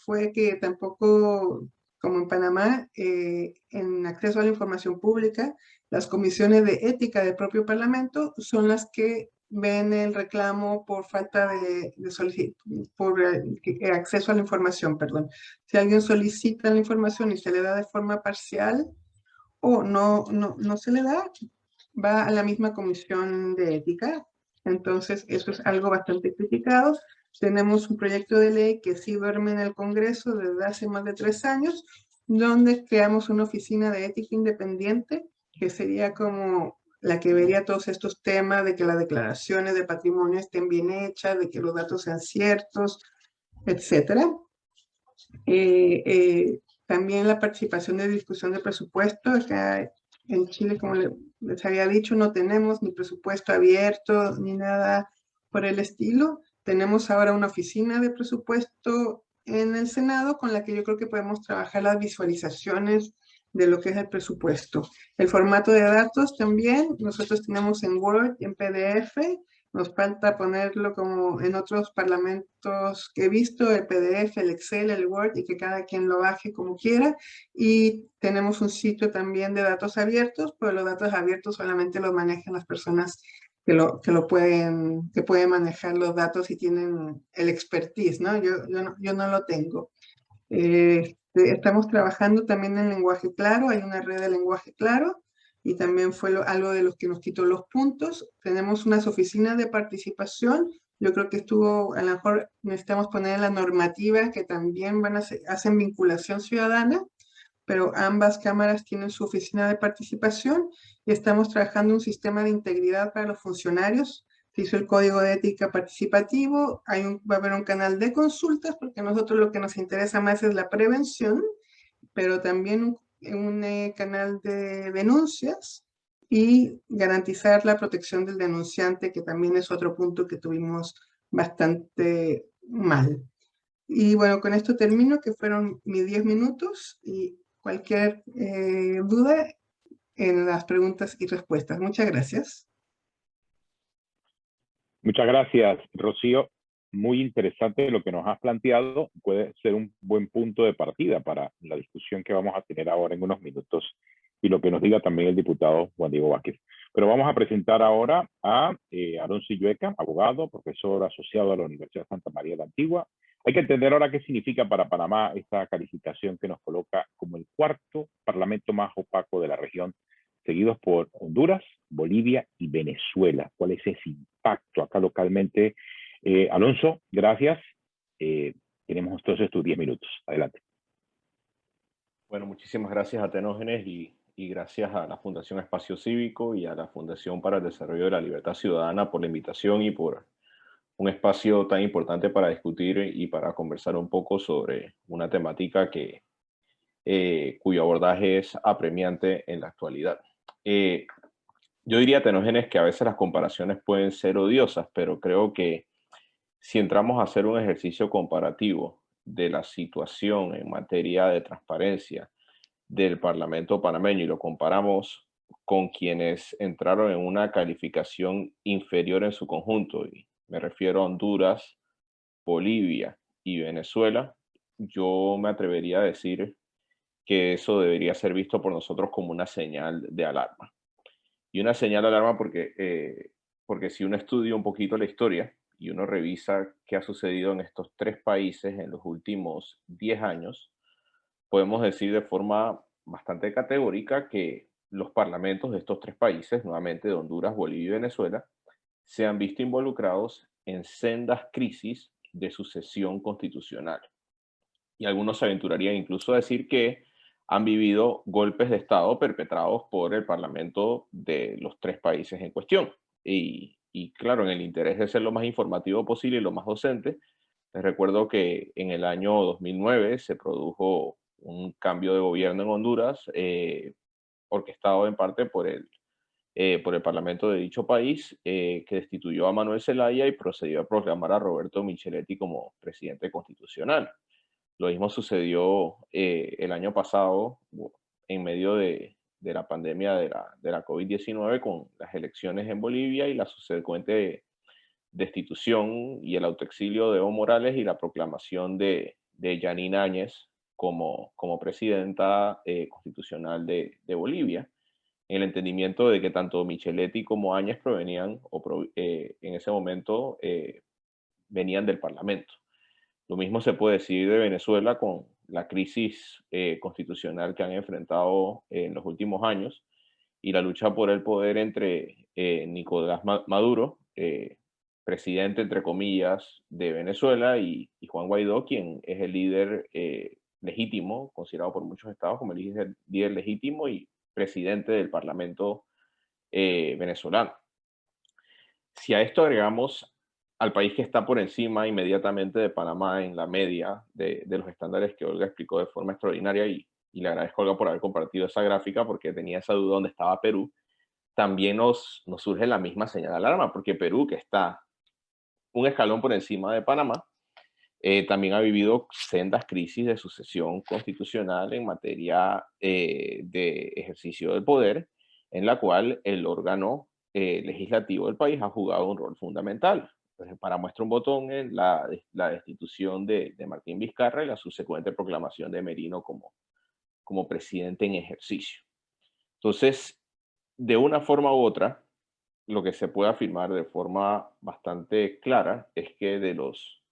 fue que tampoco, como en Panamá, en acceso a la información pública, las comisiones de ética del propio Parlamento son las que ven el reclamo por falta de acceso a la información, perdón. Si alguien solicita la información y se le da de forma parcial o no se le da, va a la misma comisión de ética. Entonces, eso es algo bastante criticado. Tenemos un proyecto de ley que sí duerme en el Congreso desde hace más de 3 años, donde creamos una oficina de ética independiente, que sería como la que vería todos estos temas de que las declaraciones de patrimonio estén bien hechas, de que los datos sean ciertos, etc. También la participación de discusión de presupuesto. Acá en Chile, como les había dicho, no tenemos ni presupuesto abierto ni nada por el estilo. Tenemos ahora una oficina de presupuesto en el Senado con la que yo creo que podemos trabajar las visualizaciones de lo que es el presupuesto. El formato de datos también, nosotros tenemos en Word y en PDF. Nos falta ponerlo como en otros parlamentos que he visto, el PDF, el Excel, el Word, y que cada quien lo baje como quiera. Y tenemos un sitio también de datos abiertos, pero los datos abiertos solamente los manejan las personas que pueden manejar los datos y tienen el expertise, ¿no? Yo no lo tengo. Estamos trabajando también en lenguaje claro, hay una red de lenguaje claro, y también fue algo de los que nos quitó los puntos. Tenemos unas oficinas de participación. Yo creo que a lo mejor necesitamos poner en la normativa que también hacen vinculación ciudadana, pero ambas cámaras tienen su oficina de participación y estamos trabajando un sistema de integridad para los funcionarios. Se hizo el código de ética participativo, va a haber un canal de consultas, porque a nosotros lo que nos interesa más es la prevención, pero también un canal de denuncias y garantizar la protección del denunciante, que también es otro punto que tuvimos bastante mal. Y bueno, con esto termino, que fueron mis 10 minutos, y cualquier duda en las preguntas y respuestas. Muchas gracias. Muchas gracias, Rocío. Muy interesante lo que nos has planteado. Puede ser un buen punto de partida para la discusión que vamos a tener ahora en unos minutos y lo que nos diga también el diputado Juan Diego Vázquez. Pero vamos a presentar ahora a Aarón Sillueca, abogado, profesor asociado a la Universidad Santa María de la Antigua, Hay que entender ahora qué significa para Panamá esta calificación que nos coloca como el cuarto parlamento más opaco de la región, seguidos por Honduras, Bolivia y Venezuela. ¿Cuál es ese impacto acá localmente? Alonso, gracias. Tenemos entonces tus 10 minutos. Adelante. Bueno, muchísimas gracias a Tenógenes y gracias a la Fundación Espacio Cívico y a la Fundación para el Desarrollo de la Libertad Ciudadana por la invitación y por un espacio tan importante para discutir y para conversar un poco sobre una temática cuyo abordaje es apremiante en la actualidad. Yo diría, Tenógenes, que a veces las comparaciones pueden ser odiosas, pero creo que si entramos a hacer un ejercicio comparativo de la situación en materia de transparencia del Parlamento panameño y lo comparamos con quienes entraron en una calificación inferior en su conjunto, y me refiero a Honduras, Bolivia y Venezuela, yo me atrevería a decir que eso debería ser visto por nosotros como una señal de alarma. Y una señal de alarma porque si uno estudia un poquito la historia y uno revisa qué ha sucedido en estos tres países en los últimos 10 años, podemos decir de forma bastante categórica que los parlamentos de estos tres países, nuevamente de Honduras, Bolivia y Venezuela, se han visto involucrados en sendas crisis de sucesión constitucional. Y algunos se aventurarían incluso a decir que han vivido golpes de Estado perpetrados por el Parlamento de los tres países en cuestión. Y claro, en el interés de ser lo más informativo posible y lo más docente, les recuerdo que en el año 2009 se produjo un cambio de gobierno en Honduras, orquestado en parte por el Parlamento de dicho país, que destituyó a Manuel Zelaya y procedió a proclamar a Roberto Micheletti como presidente constitucional. Lo mismo sucedió el año pasado, en medio de la pandemia de la COVID-19, con las elecciones en Bolivia y la subsecuente destitución y el autoexilio de Evo Morales y la proclamación de Yanine Áñez como presidenta constitucional de Bolivia, en el entendimiento de que tanto Micheletti como Áñez provenían, en ese momento, venían del Parlamento. Lo mismo se puede decir de Venezuela con la crisis constitucional que han enfrentado en los últimos años y la lucha por el poder entre Nicolás Maduro, presidente, entre comillas, de Venezuela, y Juan Guaidó, quien es el líder legítimo, considerado por muchos estados como el líder legítimo y presidente del Parlamento venezolano. Si a esto agregamos al país que está por encima inmediatamente de Panamá en la media de los estándares que Olga explicó de forma extraordinaria, y le agradezco a Olga por haber compartido esa gráfica porque tenía esa duda dónde estaba Perú, también nos surge la misma señal de alarma, porque Perú, que está un escalón por encima de Panamá, también ha vivido sendas crisis de sucesión constitucional en materia de ejercicio del poder, en la cual el órgano legislativo del país ha jugado un rol fundamental. Entonces, para muestra un botón, en la destitución de Martín Vizcarra y la subsecuente proclamación de Merino como presidente en ejercicio. Entonces, de una forma u otra, lo que se puede afirmar de forma bastante clara es que de los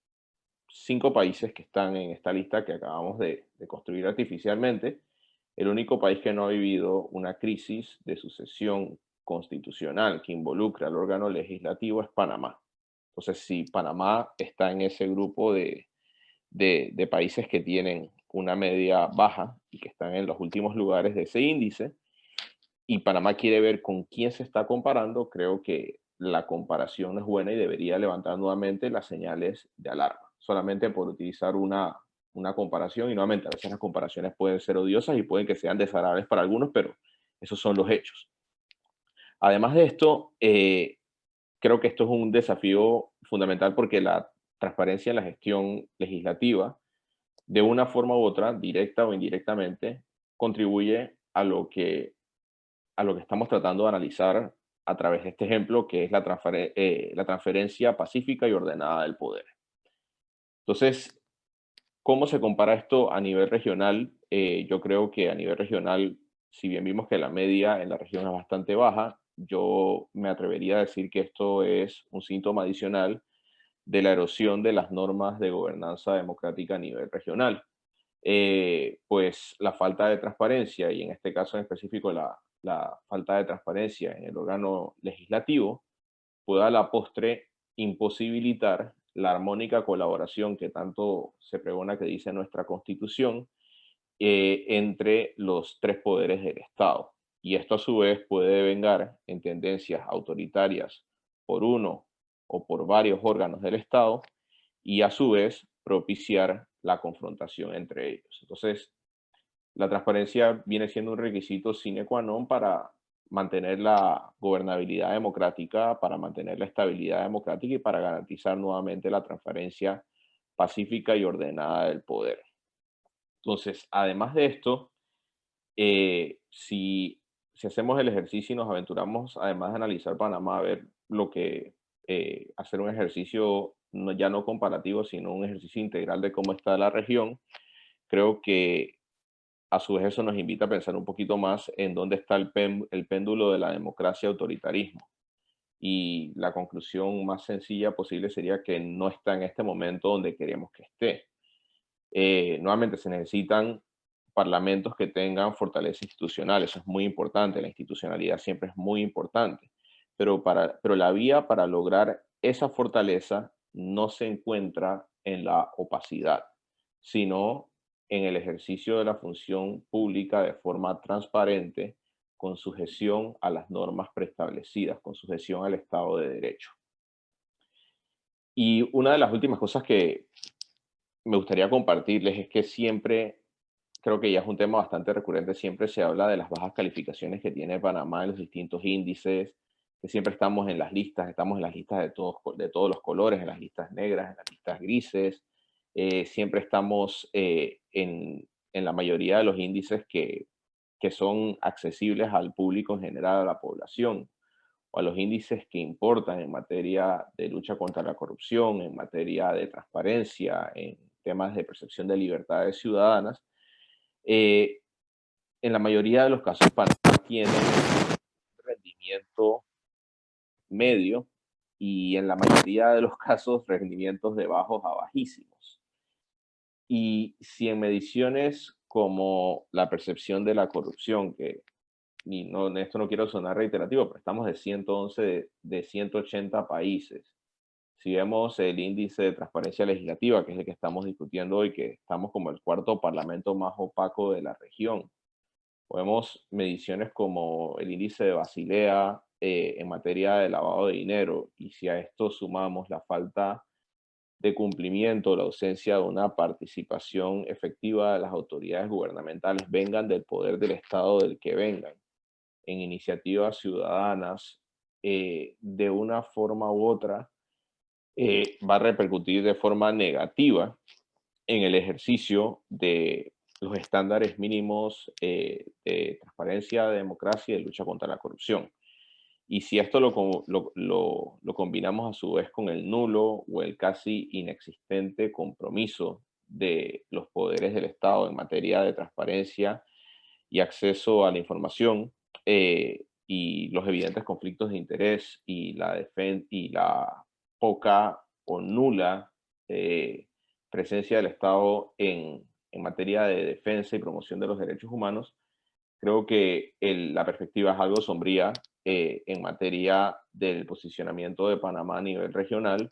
5 países que están en esta lista que acabamos de construir artificialmente, el único país que no ha vivido una crisis de sucesión constitucional que involucra al órgano legislativo es Panamá. Entonces, si Panamá está en ese grupo de países que tienen una media baja y que están en los últimos lugares de ese índice, y Panamá quiere ver con quién se está comparando, creo que la comparación no es buena y debería levantar nuevamente las señales de alarma, solamente por utilizar una comparación. Y nuevamente, a veces las comparaciones pueden ser odiosas y pueden que sean desagradables para algunos, pero esos son los hechos. Además de esto, creo que esto es un desafío fundamental porque la transparencia en la gestión legislativa, de una forma u otra, directa o indirectamente, contribuye a lo que estamos tratando de analizar a través de este ejemplo, que es la transferencia pacífica y ordenada del poder. Entonces, ¿cómo se compara esto a nivel regional? Yo creo que a nivel regional, si bien vimos que la media en la región es bastante baja, yo me atrevería a decir que esto es un síntoma adicional de la erosión de las normas de gobernanza democrática a nivel regional. Pues la falta de transparencia, y en este caso en específico la falta de transparencia en el órgano legislativo, puede a la postre imposibilitar la armónica colaboración que tanto se pregona que dice nuestra Constitución entre los tres poderes del Estado. Y esto a su vez puede devengar en tendencias autoritarias por uno o por varios órganos del Estado y a su vez propiciar la confrontación entre ellos. Entonces, la transparencia viene siendo un requisito sine qua non para mantener la gobernabilidad democrática, para mantener la estabilidad democrática y para garantizar nuevamente la transparencia pacífica y ordenada del poder. Entonces, además de esto, si hacemos el ejercicio y nos aventuramos, además de analizar Panamá, a ver lo que, hacer un ejercicio ya no comparativo, sino un ejercicio integral de cómo está la región, creo que a su vez eso nos invita a pensar un poquito más en dónde está el péndulo de la democracia y autoritarismo. Y la conclusión más sencilla posible sería que no está en este momento donde queremos que esté. Nuevamente se necesitan parlamentos que tengan fortaleza institucional, eso es muy importante, la institucionalidad siempre es muy importante, pero la vía para lograr esa fortaleza no se encuentra en la opacidad, sino en el ejercicio de la función pública de forma transparente, con sujeción a las normas preestablecidas, con sujeción al Estado de Derecho. Y una de las últimas cosas que me gustaría compartirles es que siempre, creo que ya es un tema bastante recurrente, siempre se habla de las bajas calificaciones que tiene Panamá en los distintos índices, que siempre estamos en las listas de todos los colores, en las listas negras, en las listas grises, siempre estamos en la mayoría de los índices que son accesibles al público en general, a la población, o a los índices que importan en materia de lucha contra la corrupción, en materia de transparencia, en temas de percepción de libertades ciudadanas. En la mayoría de los casos, Panamá tiene un rendimiento medio y en la mayoría de los casos rendimientos de bajos a bajísimos. Y si en mediciones como la percepción de la corrupción, que esto no quiero sonar reiterativo, pero estamos de 111 de 180 países. Si vemos el índice de transparencia legislativa, que es el que estamos discutiendo hoy, que estamos como el cuarto parlamento más opaco de la región, vemos mediciones como el índice de Basilea en materia de lavado de dinero, y si a esto sumamos la falta de cumplimiento, la ausencia de una participación efectiva de las autoridades gubernamentales, vengan del poder del Estado del que vengan, en iniciativas ciudadanas, de una forma u otra, va a repercutir de forma negativa en el ejercicio de los estándares mínimos de transparencia, de democracia y de lucha contra la corrupción. Y si esto lo combinamos a su vez con el nulo o el casi inexistente compromiso de los poderes del Estado en materia de transparencia y acceso a la información, y los evidentes conflictos de interés y la poca o nula presencia del Estado en materia de defensa y promoción de los derechos humanos, creo que la perspectiva es algo sombría en materia del posicionamiento de Panamá a nivel regional,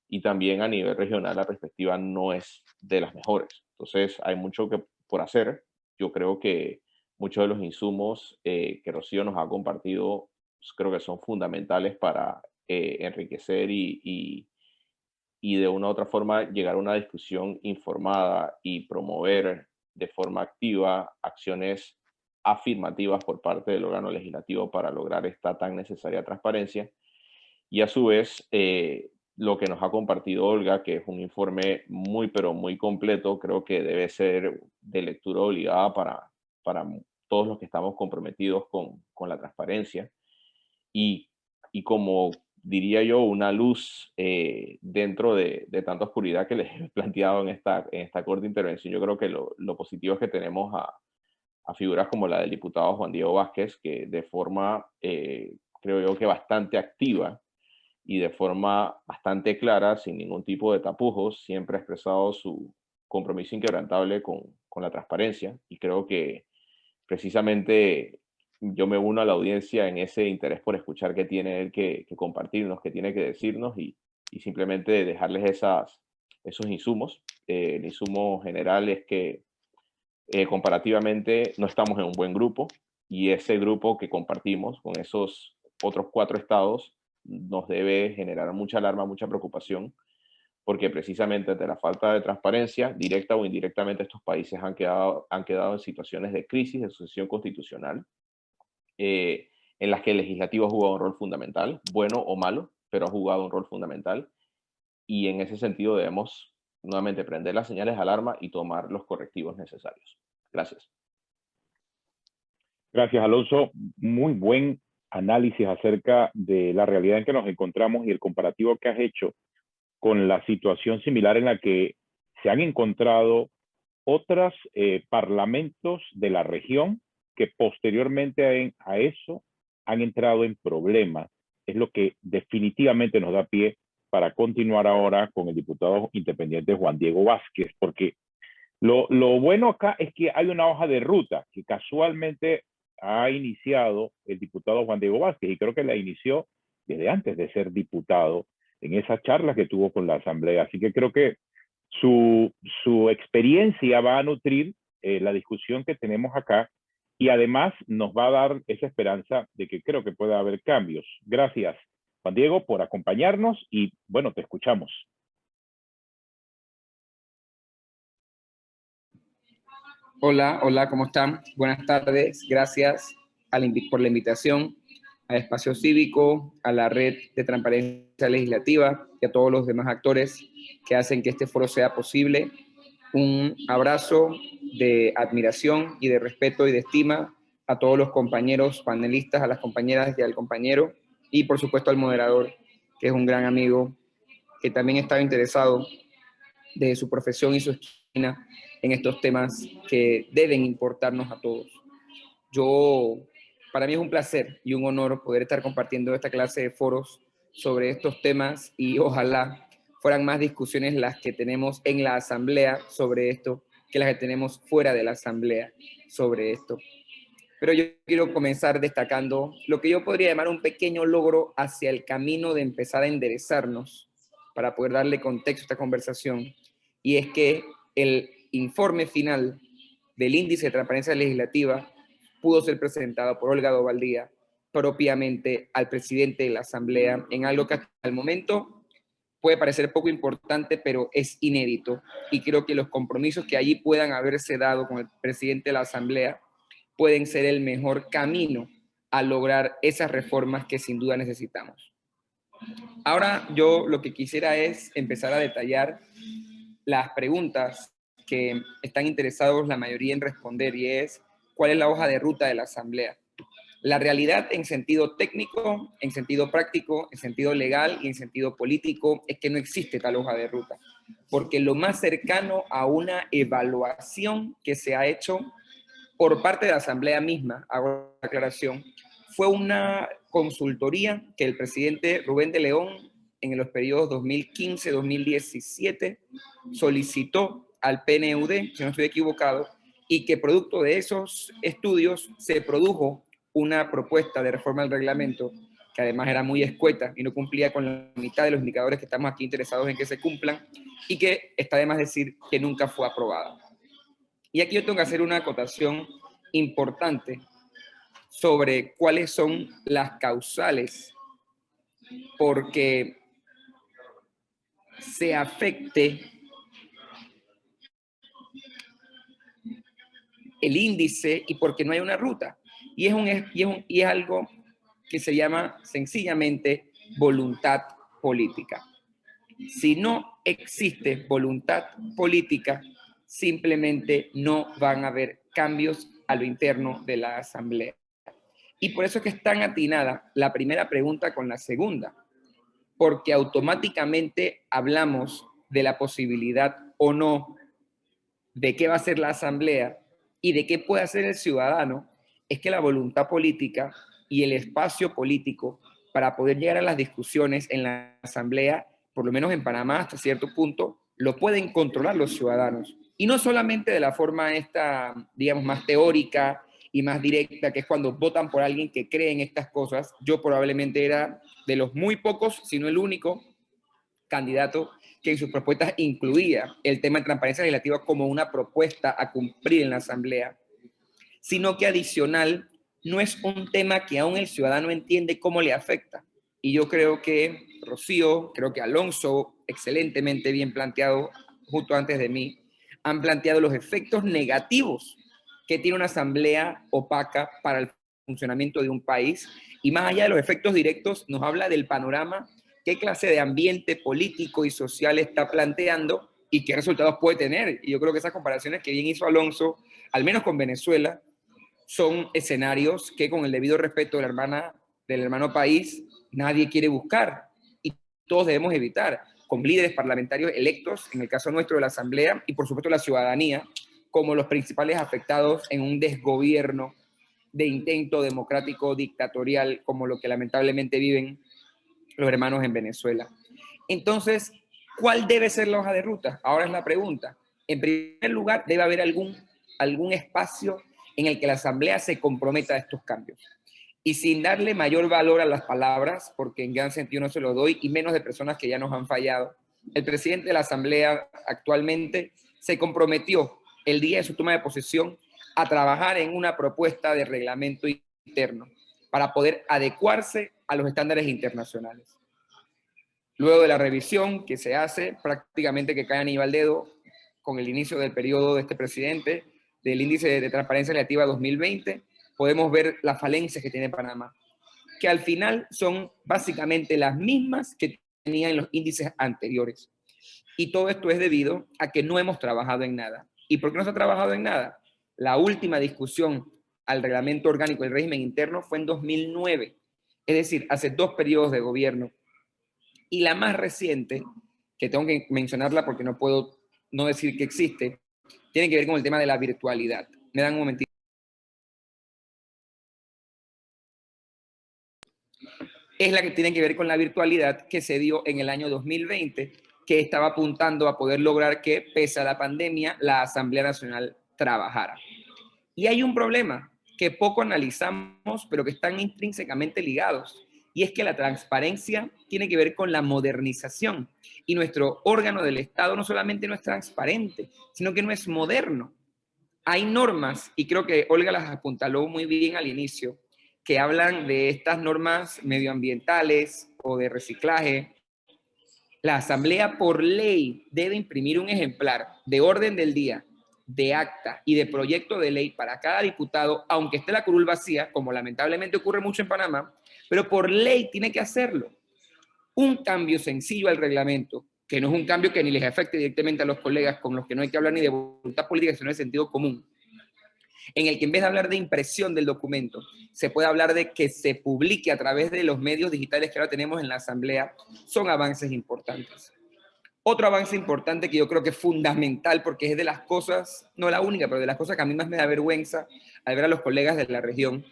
y también a nivel regional la perspectiva no es de las mejores. Entonces hay mucho por hacer. Yo creo que muchos de los insumos que Rocío nos ha compartido, pues, creo que son fundamentales para enriquecer y de una u otra forma llegar a una discusión informada y promover de forma activa acciones afirmativas por parte del órgano legislativo para lograr esta tan necesaria transparencia. Y a su vez, lo que nos ha compartido Olga, que es un informe muy, pero muy completo, creo que debe ser de lectura obligada para todos los que estamos comprometidos con la transparencia. Y como diría yo, una luz dentro de tanta oscuridad que les he planteado en esta corta intervención. Yo creo que lo positivo es que tenemos a figuras como la del diputado Juan Diego Vázquez, que de forma, creo yo, que bastante activa y de forma bastante clara, sin ningún tipo de tapujos, siempre ha expresado su compromiso inquebrantable con la transparencia, y creo que precisamente yo me uno a la audiencia en ese interés por escuchar qué tiene él que compartirnos, qué tiene que decirnos, y simplemente dejarles esos insumos. El insumo general es que comparativamente no estamos en un buen grupo, y ese grupo que compartimos con esos otros 4 estados nos debe generar mucha alarma, mucha preocupación, porque precisamente ante la falta de transparencia, directa o indirectamente, estos países han quedado en situaciones de crisis, de sucesión constitucional, en las que el legislativo ha jugado un rol fundamental, bueno o malo, pero ha jugado un rol fundamental, y en ese sentido debemos nuevamente prender las señales de alarma y tomar los correctivos necesarios. Gracias. Gracias, Alonso. Muy buen análisis acerca de la realidad en que nos encontramos y el comparativo que has hecho con la situación similar en la que se han encontrado otros parlamentos de la región que posteriormente a eso han entrado en problemas. Es lo que definitivamente nos da pie para continuar ahora con el diputado independiente Juan Diego Vázquez, porque lo bueno acá es que hay una hoja de ruta que casualmente ha iniciado el diputado Juan Diego Vázquez, y creo que la inició desde antes de ser diputado en esa charla que tuvo con la Asamblea. Así que creo que su experiencia va a nutrir la discusión que tenemos acá, y además nos va a dar esa esperanza de que creo que pueda haber cambios. Gracias, Juan Diego, por acompañarnos, y bueno, te escuchamos. Hola, hola, ¿cómo están? Buenas tardes, gracias por la invitación a Espacio Cívico, a la Red de Transparencia Legislativa y a todos los demás actores que hacen que este foro sea posible. Un abrazo de admiración y de respeto y de estima a todos los compañeros panelistas, a las compañeras y al compañero, y por supuesto al moderador, que es un gran amigo, que también estaba interesado de su profesión y su esquina en estos temas que deben importarnos a todos. Para mí es un placer y un honor poder estar compartiendo esta clase de foros sobre estos temas, y ojalá fueran más discusiones las que tenemos en la Asamblea sobre esto que las que tenemos fuera de la Asamblea sobre esto. Pero yo quiero comenzar destacando lo que yo podría llamar un pequeño logro hacia el camino de empezar a enderezarnos para poder darle contexto a esta conversación, y es que el informe final del Índice de Transparencia Legislativa pudo ser presentado por Olga Dovaldía propiamente al presidente de la Asamblea, en algo que hasta el momento puede parecer poco importante, pero es inédito, y creo que los compromisos que allí puedan haberse dado con el presidente de la Asamblea pueden ser el mejor camino a lograr esas reformas que sin duda necesitamos. Ahora yo lo que quisiera es empezar a detallar las preguntas que están interesados la mayoría en responder, y es: ¿cuál es la hoja de ruta de la Asamblea? La realidad en sentido técnico, en sentido práctico, en sentido legal y en sentido político es que no existe tal hoja de ruta, porque lo más cercano a una evaluación que se ha hecho por parte de la Asamblea misma, hago la aclaración, fue una consultoría que el presidente Rubén de León en los periodos 2015-2017 solicitó al PNUD, si no estoy equivocado, y que producto de esos estudios se produjo una propuesta de reforma del reglamento que además era muy escueta y no cumplía con la mitad de los indicadores que estamos aquí interesados en que se cumplan, y que está de más decir que nunca fue aprobada. Y aquí yo tengo que hacer una acotación importante sobre cuáles son las causales porque se afecte el índice y porque no hay una ruta. Y es algo que se llama sencillamente voluntad política. Si no existe voluntad política, simplemente no van a haber cambios a lo interno de la Asamblea. Y por eso es que es tan atinada la primera pregunta con la segunda, porque automáticamente hablamos de la posibilidad o no de qué va a ser la Asamblea y de qué puede hacer el ciudadano. Es que la voluntad política y el espacio político para poder llegar a las discusiones en la Asamblea, por lo menos en Panamá hasta cierto punto, lo pueden controlar los ciudadanos. Y no solamente de la forma esta, digamos, más teórica y más directa, que es cuando votan por alguien que cree en estas cosas. Yo probablemente era de los muy pocos, si no el único, candidato que en sus propuestas incluía el tema de transparencia legislativa como una propuesta a cumplir en la Asamblea, sino que adicional no es un tema que aún el ciudadano entiende cómo le afecta. Y yo creo que Rocío, creo que Alonso, excelentemente bien planteado justo antes de mí, han planteado los efectos negativos que tiene una asamblea opaca para el funcionamiento de un país, y más allá de los efectos directos, nos habla del panorama, qué clase de ambiente político y social está planteando y qué resultados puede tener. Y yo creo que esas comparaciones que bien hizo Alonso, al menos con Venezuela, son escenarios que con el debido respeto del hermano país, nadie quiere buscar y todos debemos evitar, con líderes parlamentarios electos, en el caso nuestro de la Asamblea, y por supuesto la ciudadanía, como los principales afectados en un desgobierno de intento democrático dictatorial, como lo que lamentablemente viven los hermanos en Venezuela. Entonces, ¿cuál debe ser la hoja de ruta? Ahora es la pregunta. En primer lugar, debe haber algún espacio en el que la Asamblea se comprometa a estos cambios. Y sin darle mayor valor a las palabras, porque en gran sentido no se lo doy, y menos de personas que ya nos han fallado, el presidente de la Asamblea actualmente se comprometió el día de su toma de posesión a trabajar en una propuesta de reglamento interno para poder adecuarse a los estándares internacionales. Luego de la revisión que se hace, prácticamente que cae anillo al dedo con el inicio del periodo de este presidente, del índice de transparencia legislativa 2020, podemos ver las falencias que tiene Panamá, que al final son básicamente las mismas que tenían en los índices anteriores. Y todo esto es debido a que no hemos trabajado en nada. ¿Y por qué no se ha trabajado en nada? La última discusión al reglamento orgánico del régimen interno fue en 2009, es decir, hace 2 periodos de gobierno. Y la más reciente, que tengo que mencionarla porque no puedo no decir que existe, tiene que ver con el tema de la virtualidad. Me dan un momentito. Es la que tiene que ver con la virtualidad que se dio en el año 2020, que estaba apuntando a poder lograr que, pese a la pandemia, la Asamblea Nacional trabajara. Y hay un problema que poco analizamos, pero que están intrínsecamente ligados, y es que la transparencia tiene que ver con la modernización. Y nuestro órgano del Estado no solamente no es transparente, sino que no es moderno. Hay normas, y creo que Olga las apuntaló muy bien al inicio, que hablan de estas normas medioambientales o de reciclaje. La Asamblea por ley debe imprimir un ejemplar de orden del día, de acta y de proyecto de ley para cada diputado, aunque esté la curul vacía, como lamentablemente ocurre mucho en Panamá, pero por ley tiene que hacerlo. Un cambio sencillo al reglamento, que no es un cambio que ni les afecte directamente a los colegas con los que no hay que hablar ni de voluntad política, sino de sentido común, en el que en vez de hablar de impresión del documento, se puede hablar de que se publique a través de los medios digitales que ahora tenemos en la Asamblea, son avances importantes. Otro avance importante que yo creo que es fundamental, porque es de las cosas, no la única, pero de las cosas que a mí más me da vergüenza al ver a los colegas de la región,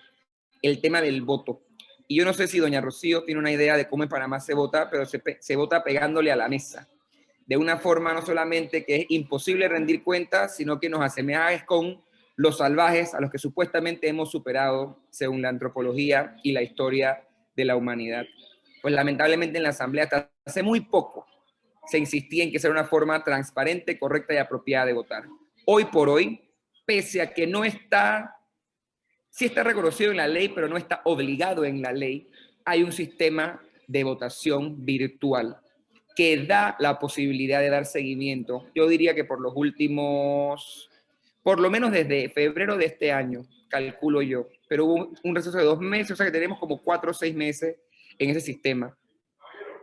el tema del voto. Y yo no sé si doña Rocío tiene una idea de cómo en Panamá se vota, pero se vota pegándole a la mesa. De una forma no solamente que es imposible rendir cuentas, sino que nos asemeja con los salvajes a los que supuestamente hemos superado según la antropología y la historia de la humanidad. Pues lamentablemente en la Asamblea hasta hace muy poco se insistía en que sea una forma transparente, correcta y apropiada de votar. Hoy por hoy, pese a que no está, sí está reconocido en la ley, pero no está obligado en la ley, hay un sistema de votación virtual que da la posibilidad de dar seguimiento. Yo diría que por los últimos, por lo menos desde febrero de este año, calculo yo, pero hubo un receso de 2 meses, o sea que tenemos como 4 o 6 meses en ese sistema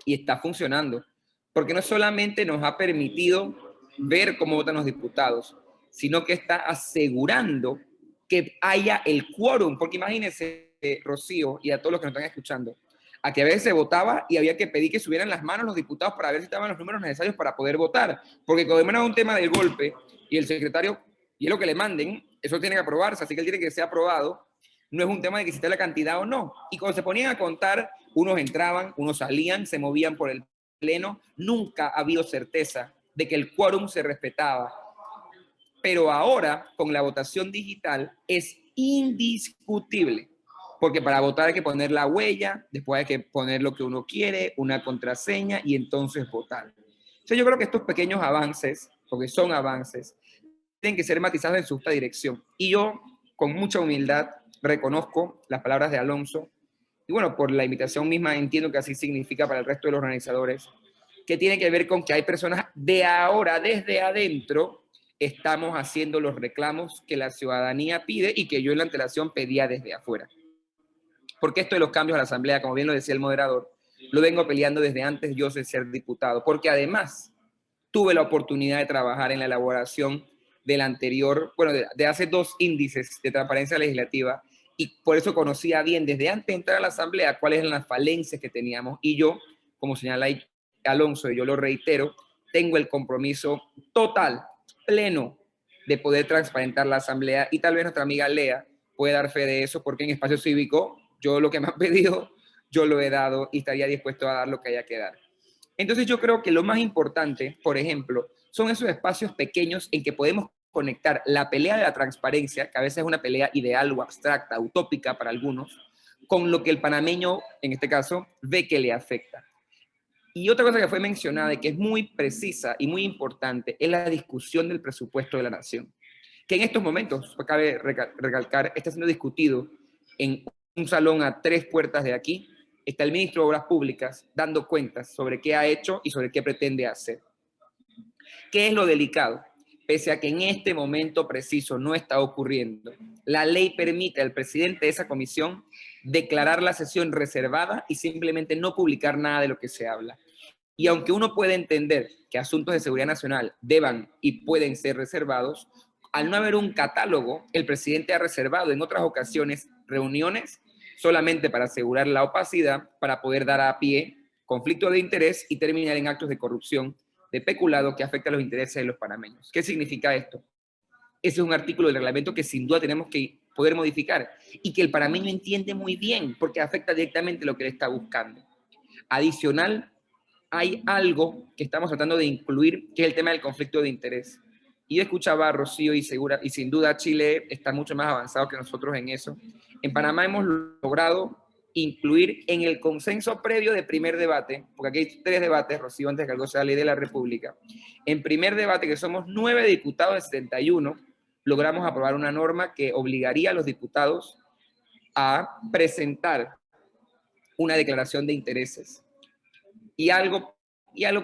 y está funcionando. Porque no solamente nos ha permitido ver cómo votan los diputados, sino que está asegurando que haya el quórum, porque imagínense, Rocío, y a todos los que nos están escuchando, a que a veces se votaba y había que pedir que subieran las manos los diputados para ver si estaban los números necesarios para poder votar, porque cuando era un tema del golpe y el secretario, y es lo que le manden, eso tiene que aprobarse, así que él tiene que ser aprobado, no es un tema de que si está la cantidad o no. Y cuando se ponían a contar, Unos entraban, unos salían, se movían por el pleno. Nunca ha habido certeza de que el quórum se respetaba. Pero ahora, con la votación digital, es indiscutible. Porque para votar hay que poner la huella, después hay que poner lo que uno quiere, una contraseña y entonces votar. Entonces yo creo que estos pequeños avances, porque son avances, tienen que ser matizados en su justa dirección. Y yo, con mucha humildad, reconozco las palabras de Alonso, y bueno, por la invitación misma entiendo que así significa para el resto de los organizadores, que tiene que ver con que hay personas de ahora, desde adentro, estamos haciendo los reclamos que la ciudadanía pide y que yo en la antelación pedía desde afuera. Porque esto de los cambios a la Asamblea, como bien lo decía el moderador, lo vengo peleando desde antes yo de ser diputado, porque además tuve la oportunidad de trabajar en la elaboración del anterior, bueno, de hace 2 índices de transparencia legislativa, y por eso conocía bien desde antes de entrar a la Asamblea cuáles eran las falencias que teníamos, y yo, como señala Alonso, y yo lo reitero, tengo el compromiso total, pleno, de poder transparentar la Asamblea, y tal vez nuestra amiga Lea puede dar fe de eso, porque en Espacio Cívico, yo lo que me han pedido, yo lo he dado, y estaría dispuesto a dar lo que haya que dar. Entonces yo creo que lo más importante, por ejemplo, son esos espacios pequeños en que podemos conectar la pelea de la transparencia, que a veces es una pelea ideal o abstracta, utópica para algunos, con lo que el panameño, en este caso, ve que le afecta. Y otra cosa que fue mencionada y que es muy precisa y muy importante es la discusión del presupuesto de la nación, que en estos momentos, cabe recalcar, está siendo discutido en un salón a 3 puertas de aquí. Está el ministro de Obras Públicas dando cuentas sobre qué ha hecho y sobre qué pretende hacer. ¿Qué es lo delicado? Pese a que en este momento preciso no está ocurriendo, la ley permite al presidente de esa comisión declarar la sesión reservada y simplemente no publicar nada de lo que se habla. Y aunque uno puede entender que asuntos de seguridad nacional deban y pueden ser reservados, al no haber un catálogo, el presidente ha reservado en otras ocasiones reuniones solamente para asegurar la opacidad, para poder dar a pie conflicto de interés y terminar en actos de corrupción, de peculado que afecta a los intereses de los panameños. ¿Qué significa esto? Ese es un artículo del reglamento que sin duda tenemos que poder modificar y que el panameño entiende muy bien porque afecta directamente lo que él está buscando. Adicional, hay algo que estamos tratando de incluir, que es el tema del conflicto de interés. Y yo escuchaba a Rocío y sin duda Chile está mucho más avanzado que nosotros en eso. En Panamá hemos logrado incluir en el consenso previo de primer debate, porque aquí hay 3 debates, Rocío, antes que algo sea la ley de la República. En primer debate, que somos 9 diputados de 71, logramos aprobar una norma que obligaría a los diputados a presentar una declaración de intereses y algo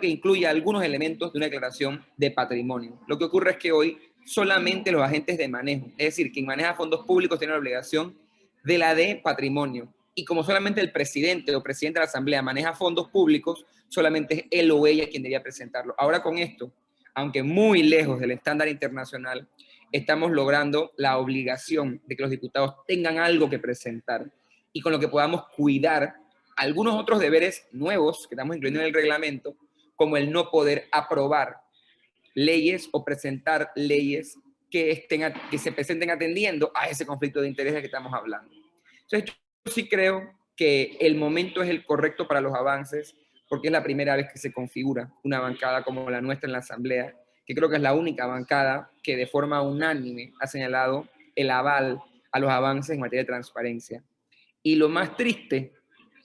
que incluye algunos elementos de una declaración de patrimonio. Lo que ocurre es que hoy solamente los agentes de manejo, es decir, quien maneja fondos públicos tiene la obligación de la de patrimonio. Y como solamente el presidente o presidente de la Asamblea maneja fondos públicos, solamente es él o ella quien debería presentarlo. Ahora con esto, aunque muy lejos del estándar internacional, estamos logrando la obligación de que los diputados tengan algo que presentar y con lo que podamos cuidar algunos otros deberes nuevos que estamos incluyendo en el reglamento, como el no poder aprobar leyes o presentar leyes que se presenten atendiendo a ese conflicto de intereses que estamos hablando. Entonces, yo sí creo que el momento es el correcto para los avances, porque es la primera vez que se configura una bancada como la nuestra en la Asamblea, que creo que es la única bancada que de forma unánime ha señalado el aval a los avances en materia de transparencia. Y lo más triste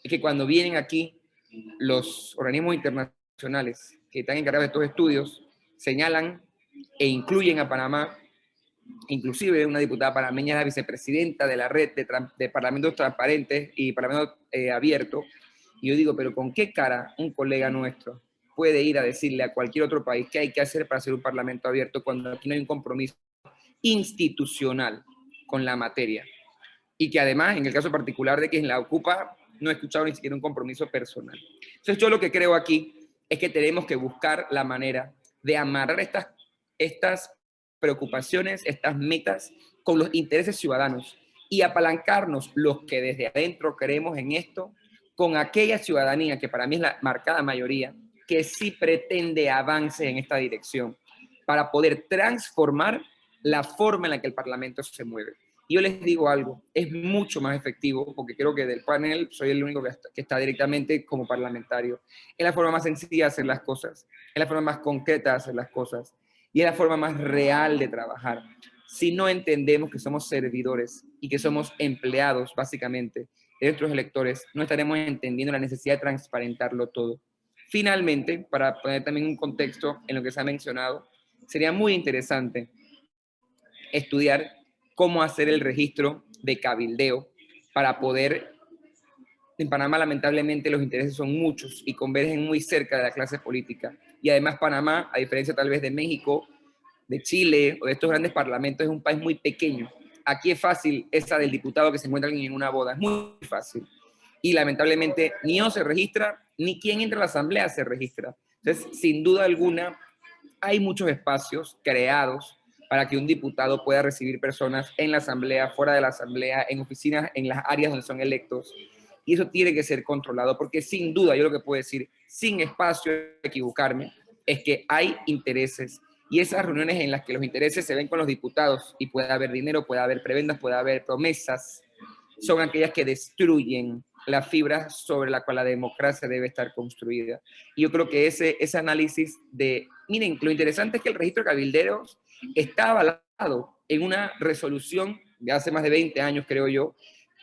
es que cuando vienen aquí los organismos internacionales que están encargados de estos estudios, señalan e incluyen a Panamá, inclusive una diputada panameña es la vicepresidenta de la red de parlamentos transparentes y parlamentos abiertos, y yo digo, pero ¿con qué cara un colega nuestro puede ir a decirle a cualquier otro país qué hay que hacer para hacer un parlamento abierto cuando aquí no hay un compromiso institucional con la materia? Y que además, en el caso particular de quien la ocupa, no he escuchado ni siquiera un compromiso personal. Entonces yo lo que creo aquí es que tenemos que buscar la manera de amarrar estas preocupaciones, estas metas con los intereses ciudadanos y apalancarnos los que desde adentro creemos en esto con aquella ciudadanía que para mí es la marcada mayoría que sí pretende avance en esta dirección para poder transformar la forma en la que el Parlamento se mueve. Y yo les digo algo, es mucho más efectivo, porque creo que del panel soy el único que está directamente como parlamentario. Es la forma más sencilla de hacer las cosas, es la forma más concreta de hacer las cosas, y es la forma más real de trabajar. Si no entendemos que somos servidores y que somos empleados, básicamente, de nuestros electores, no estaremos entendiendo la necesidad de transparentarlo todo. Finalmente, para poner también un contexto en lo que se ha mencionado, sería muy interesante estudiar cómo hacer el registro de cabildeo para poder... En Panamá, lamentablemente, los intereses son muchos y convergen muy cerca de la clase política. Y además Panamá, a diferencia tal vez de México, de Chile o de estos grandes parlamentos, es un país muy pequeño. Aquí es fácil esa del diputado que se encuentra en una boda, es muy fácil. Y lamentablemente ni uno se registra, ni quien entra a la asamblea se registra. Entonces, sin duda alguna, hay muchos espacios creados para que un diputado pueda recibir personas en la asamblea, fuera de la asamblea, en oficinas, en las áreas donde son electos. Y eso tiene que ser controlado, porque sin duda, yo lo que puedo decir, sin espacio de equivocarme, es que hay intereses. Y esas reuniones en las que los intereses se ven con los diputados, y puede haber dinero, puede haber prebendas, puede haber promesas, son aquellas que destruyen la fibra sobre la cual la democracia debe estar construida. Y yo creo que ese análisis de, miren, lo interesante es que el registro de cabilderos está avalado en una resolución de hace más de 20 años, creo yo,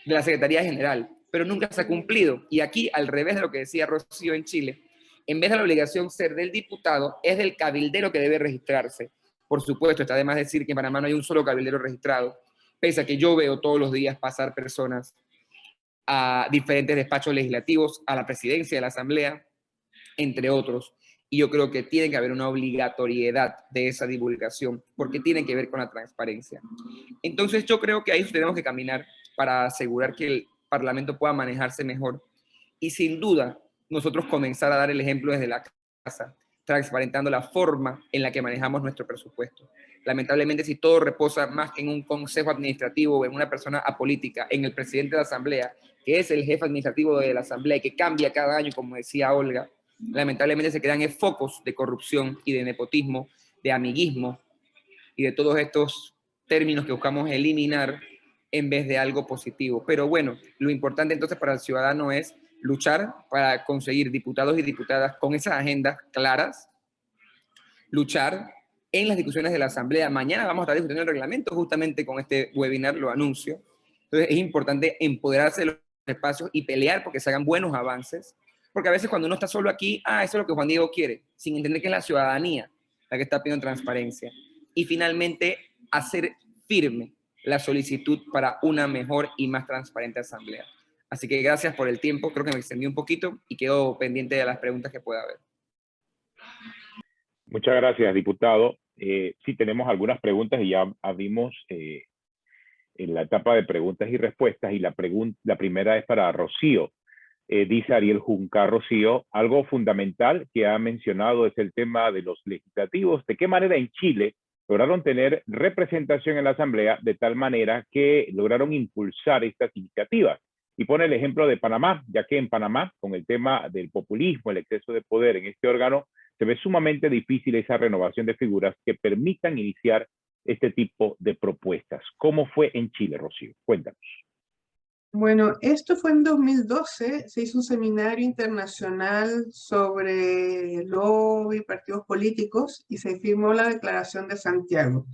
de la Secretaría General, pero nunca se ha cumplido. Y aquí, al revés de lo que decía Rocío en Chile, en vez de la obligación ser del diputado, es del cabildero que debe registrarse. Por supuesto, está de más decir que en Panamá no hay un solo cabildero registrado, pese a que yo veo todos los días pasar personas a diferentes despachos legislativos, a la presidencia de la Asamblea, entre otros. Y yo creo que tiene que haber una obligatoriedad de esa divulgación, porque tiene que ver con la transparencia. Entonces yo creo que ahí tenemos que caminar para asegurar que el Parlamento pueda manejarse mejor. Y sin duda, nosotros comenzar a dar el ejemplo desde la casa, transparentando la forma en la que manejamos nuestro presupuesto. Lamentablemente, si todo reposa más que en un consejo administrativo o en una persona apolítica, en el presidente de la Asamblea, que es el jefe administrativo de la Asamblea y que cambia cada año, como decía Olga, lamentablemente se crean focos de corrupción y de nepotismo, de amiguismo y de todos estos términos que buscamos eliminar en vez de algo positivo. Pero bueno, lo importante entonces para el ciudadano es luchar para conseguir diputados y diputadas con esas agendas claras, luchar en las discusiones de la Asamblea. Mañana vamos a estar discutiendo el reglamento, justamente con este webinar lo anuncio. Entonces es importante empoderarse de los espacios y pelear porque se hagan buenos avances, porque a veces cuando uno está solo aquí, eso es lo que Juan Diego quiere, sin entender que es la ciudadanía la que está pidiendo transparencia. Y finalmente, hacer firme la solicitud para una mejor y más transparente asamblea. Así que gracias por el tiempo, creo que me extendí un poquito y quedo pendiente de las preguntas que pueda haber. Muchas gracias, diputado. Sí, tenemos algunas preguntas y ya abrimos en la etapa de preguntas y respuestas. Y la primera es para Rocío. Dice Ariel Junca, Rocío, algo fundamental que ha mencionado es el tema de los legislativos. ¿De qué manera en Chile lograron tener representación en la Asamblea de tal manera que lograron impulsar estas iniciativas? Y pone el ejemplo de Panamá, ya que en Panamá, con el tema del populismo, el exceso de poder en este órgano, se ve sumamente difícil esa renovación de figuras que permitan iniciar este tipo de propuestas. ¿Cómo fue en Chile, Rocío? Cuéntanos. Bueno, esto fue en 2012, se hizo un seminario internacional sobre lobby, partidos políticos, y se firmó la Declaración de Santiago,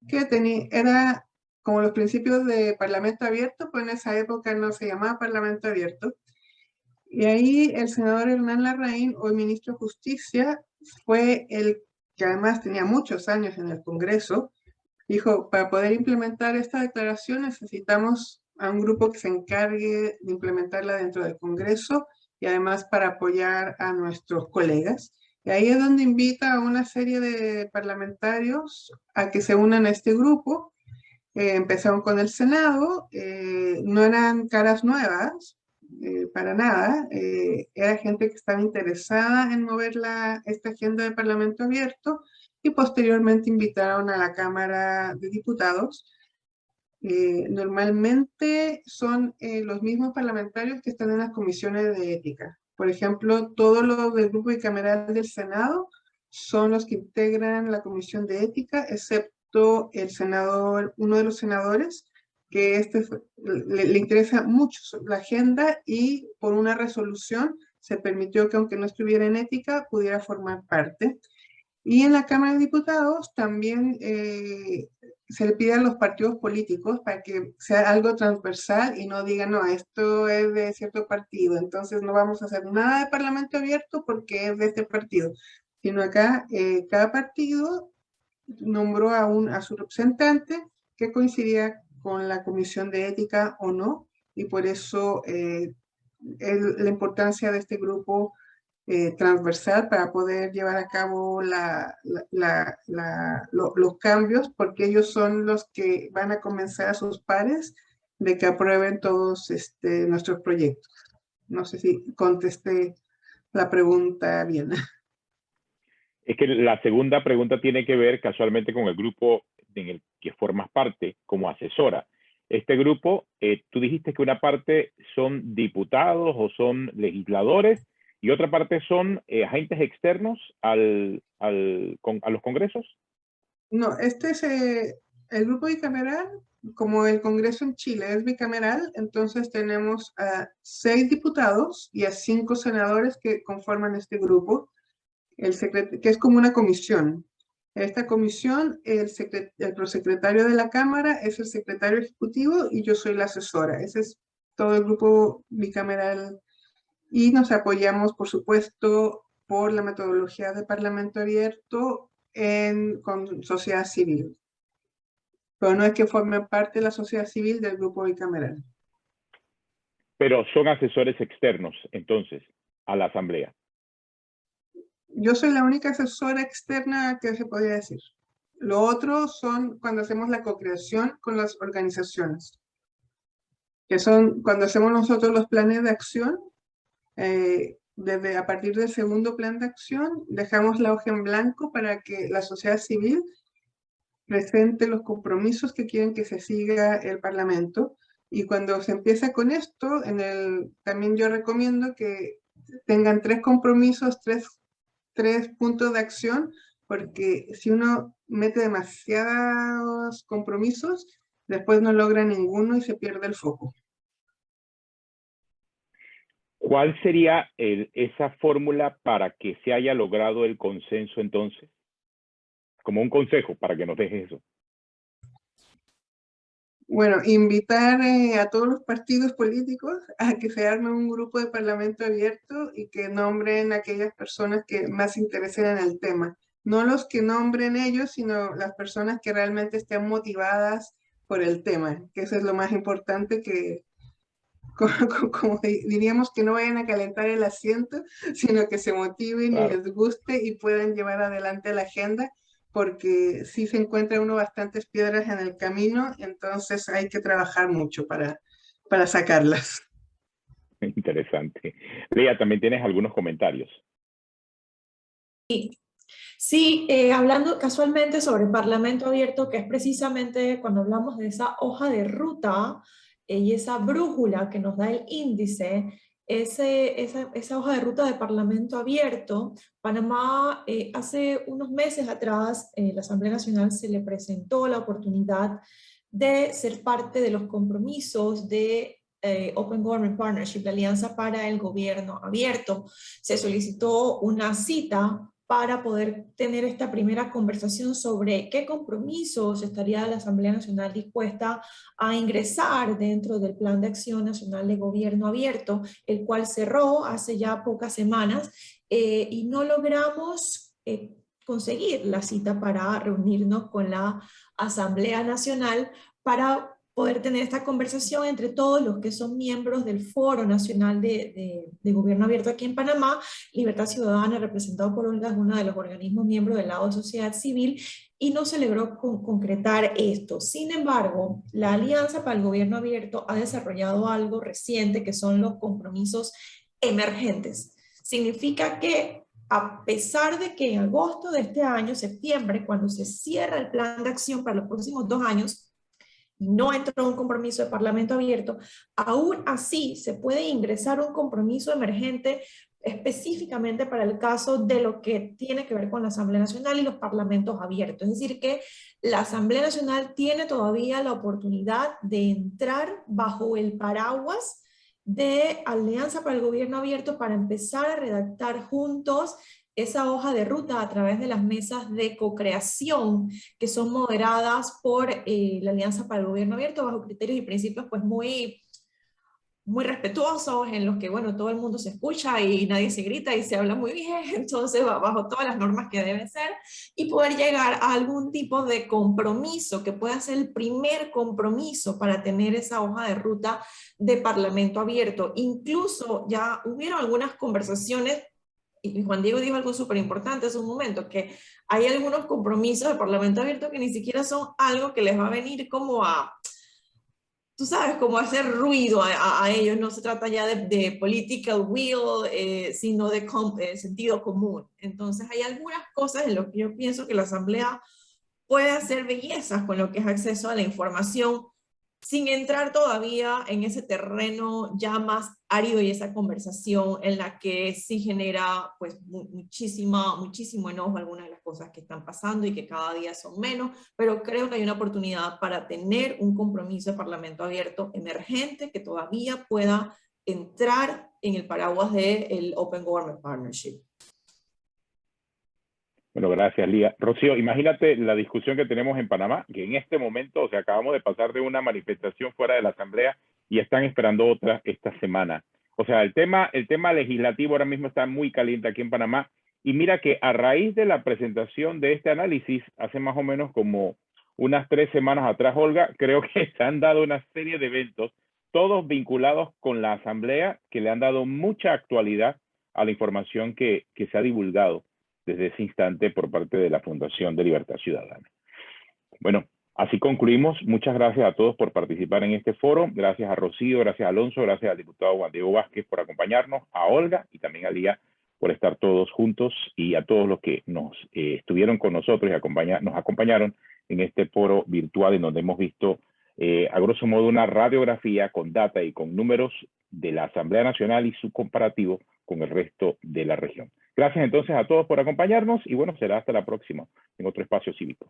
que era como los principios de Parlamento Abierto, pues en esa época no se llamaba Parlamento Abierto. Y ahí el senador Hernán Larraín, hoy ministro de Justicia, fue el que además tenía muchos años en el Congreso, dijo, para poder implementar esta declaración necesitamos a un grupo que se encargue de implementarla dentro del Congreso y además para apoyar a nuestros colegas. Y ahí es donde invita a una serie de parlamentarios a que se unan a este grupo. Empezaron con el Senado, no eran caras nuevas, para nada, era gente que estaba interesada en mover esta agenda de Parlamento Abierto, y posteriormente invitaron a la Cámara de Diputados. Normalmente son los mismos parlamentarios que están en las comisiones de ética. Por ejemplo, todos los del grupo bicameral del Senado son los que integran la comisión de ética, excepto el senador, uno de los senadores, que le interesa mucho la agenda y por una resolución se permitió que aunque no estuviera en ética, pudiera formar parte. Y en la Cámara de Diputados también se le pide a los partidos políticos para que sea algo transversal y no digan, no, esto es de cierto partido, entonces no vamos a hacer nada de Parlamento abierto porque es de este partido, sino acá cada partido nombró a su representante que coincidía con la Comisión de Ética o no, y por eso la importancia de este grupo transversal para poder llevar a cabo los cambios, porque ellos son los que van a convencer a sus pares de que aprueben todos nuestros proyectos. No sé si contesté la pregunta bien. Es que la segunda pregunta tiene que ver casualmente con el grupo en el que formas parte como asesora. Este grupo, tú dijiste que una parte son diputados o son legisladores y otra parte son agentes externos a los congresos. No, este es el grupo bicameral, como el Congreso en Chile es bicameral, entonces tenemos a 6 diputados y a 5 senadores que conforman este grupo, que es como una comisión. Esta comisión, el prosecretario de la Cámara es el secretario ejecutivo y yo soy la asesora. Ese es todo el grupo bicameral. Y nos apoyamos, por supuesto, por la metodología de Parlamento abierto con sociedad civil. Pero no es que formen parte de la sociedad civil del grupo bicameral. Pero son asesores externos, entonces, a la Asamblea. Yo soy la única asesora externa que se podría decir. Lo otro son cuando hacemos la co-creación con las organizaciones, que son cuando hacemos nosotros los planes de acción. A partir del segundo plan de acción, dejamos la hoja en blanco para que la sociedad civil presente los compromisos que quieren que se siga el Parlamento. Y cuando se empieza con esto, también yo recomiendo que tengan 3 compromisos, 3 puntos de acción, porque si uno mete demasiados compromisos, después no logra ninguno y se pierde el foco. ¿Cuál sería esa fórmula para que se haya logrado el consenso entonces? Como un consejo para que nos dejes eso. Bueno, invitar a todos los partidos políticos a que se arme un grupo de Parlamento abierto y que nombren a aquellas personas que más se interesen en el tema. No los que nombren ellos, sino las personas que realmente estén motivadas por el tema, que eso es lo más importante, que como diríamos, que no vayan a calentar el asiento, sino que se motiven y les guste y puedan llevar adelante la agenda, porque sí se encuentra uno bastantes piedras en el camino, entonces hay que trabajar mucho para sacarlas. Interesante. Lea, también tienes algunos comentarios. Sí, hablando casualmente sobre el Parlamento abierto, que es precisamente cuando hablamos de esa hoja de ruta y esa brújula que nos da el índice, esa hoja de ruta de Parlamento abierto, Panamá hace unos meses atrás, la Asamblea Nacional se le presentó la oportunidad de ser parte de los compromisos de Open Government Partnership, la Alianza para el Gobierno Abierto. Se solicitó una cita para poder tener esta primera conversación sobre qué compromisos estaría la Asamblea Nacional dispuesta a ingresar dentro del Plan de Acción Nacional de Gobierno Abierto, el cual cerró hace ya pocas semanas y no logramos conseguir la cita para reunirnos con la Asamblea Nacional para poder tener esta conversación entre todos los que son miembros del Foro Nacional de Gobierno Abierto aquí en Panamá. Libertad Ciudadana, representado por Olga, es uno de los organismos miembros del lado de sociedad civil, y no se logró concretar esto. Sin embargo, la Alianza para el Gobierno Abierto ha desarrollado algo reciente, que son los compromisos emergentes. Significa que a pesar de que en agosto de este año, septiembre, cuando se cierra el plan de acción para los próximos 2 años, no entró un compromiso de Parlamento abierto, aún así se puede ingresar un compromiso emergente específicamente para el caso de lo que tiene que ver con la Asamblea Nacional y los parlamentos abiertos. Es decir, que la Asamblea Nacional tiene todavía la oportunidad de entrar bajo el paraguas de Alianza para el Gobierno Abierto para empezar a redactar juntos esa hoja de ruta a través de las mesas de co-creación que son moderadas por la Alianza para el Gobierno Abierto bajo criterios y principios pues muy respetuosos, en los que, bueno, todo el mundo se escucha y nadie se grita y se habla muy bien, entonces bajo todas las normas que deben ser, y poder llegar a algún tipo de compromiso que pueda ser el primer compromiso para tener esa hoja de ruta de Parlamento abierto. Incluso ya hubieron algunas conversaciones, y Juan Diego dijo algo súper importante hace un momento, que hay algunos compromisos de Parlamento abierto que ni siquiera son algo que les va a venir como a, tú sabes, como hacer ruido a ellos. No se trata ya de political will, sino de sentido común. Entonces hay algunas cosas en las que yo pienso que la Asamblea puede hacer bellezas con lo que es acceso a la información, sin entrar todavía en ese terreno ya más árido y esa conversación en la que sí genera pues muchísimo enojo algunas de las cosas que están pasando y que cada día son menos, pero creo que hay una oportunidad para tener un compromiso de Parlamento abierto emergente que todavía pueda entrar en el paraguas del Open Government Partnership. Bueno, gracias, Lía. Rocío, imagínate la discusión que tenemos en Panamá, que en este momento, o sea, acabamos de pasar de una manifestación fuera de la Asamblea y están esperando otra esta semana. O sea, el tema legislativo ahora mismo está muy caliente aquí en Panamá. Y mira que a raíz de la presentación de este análisis, hace más o menos como unas 3 semanas atrás, Olga, creo que se han dado una serie de eventos, todos vinculados con la Asamblea, que le han dado mucha actualidad a la información que se ha divulgado desde ese instante por parte de la Fundación de Libertad Ciudadana. Bueno, así concluimos. Muchas gracias a todos por participar en este foro. Gracias a Rocío, gracias a Alonso, gracias al diputado Juan Diego Vázquez por acompañarnos, a Olga y también a Lía por estar todos juntos, y a todos los que nos estuvieron con nosotros y nos acompañaron en este foro virtual en donde hemos visto a grosso modo una radiografía con data y con números de la Asamblea Nacional y su comparativo con el resto de la región. Gracias entonces a todos por acompañarnos y bueno, será hasta la próxima en otro espacio cívico.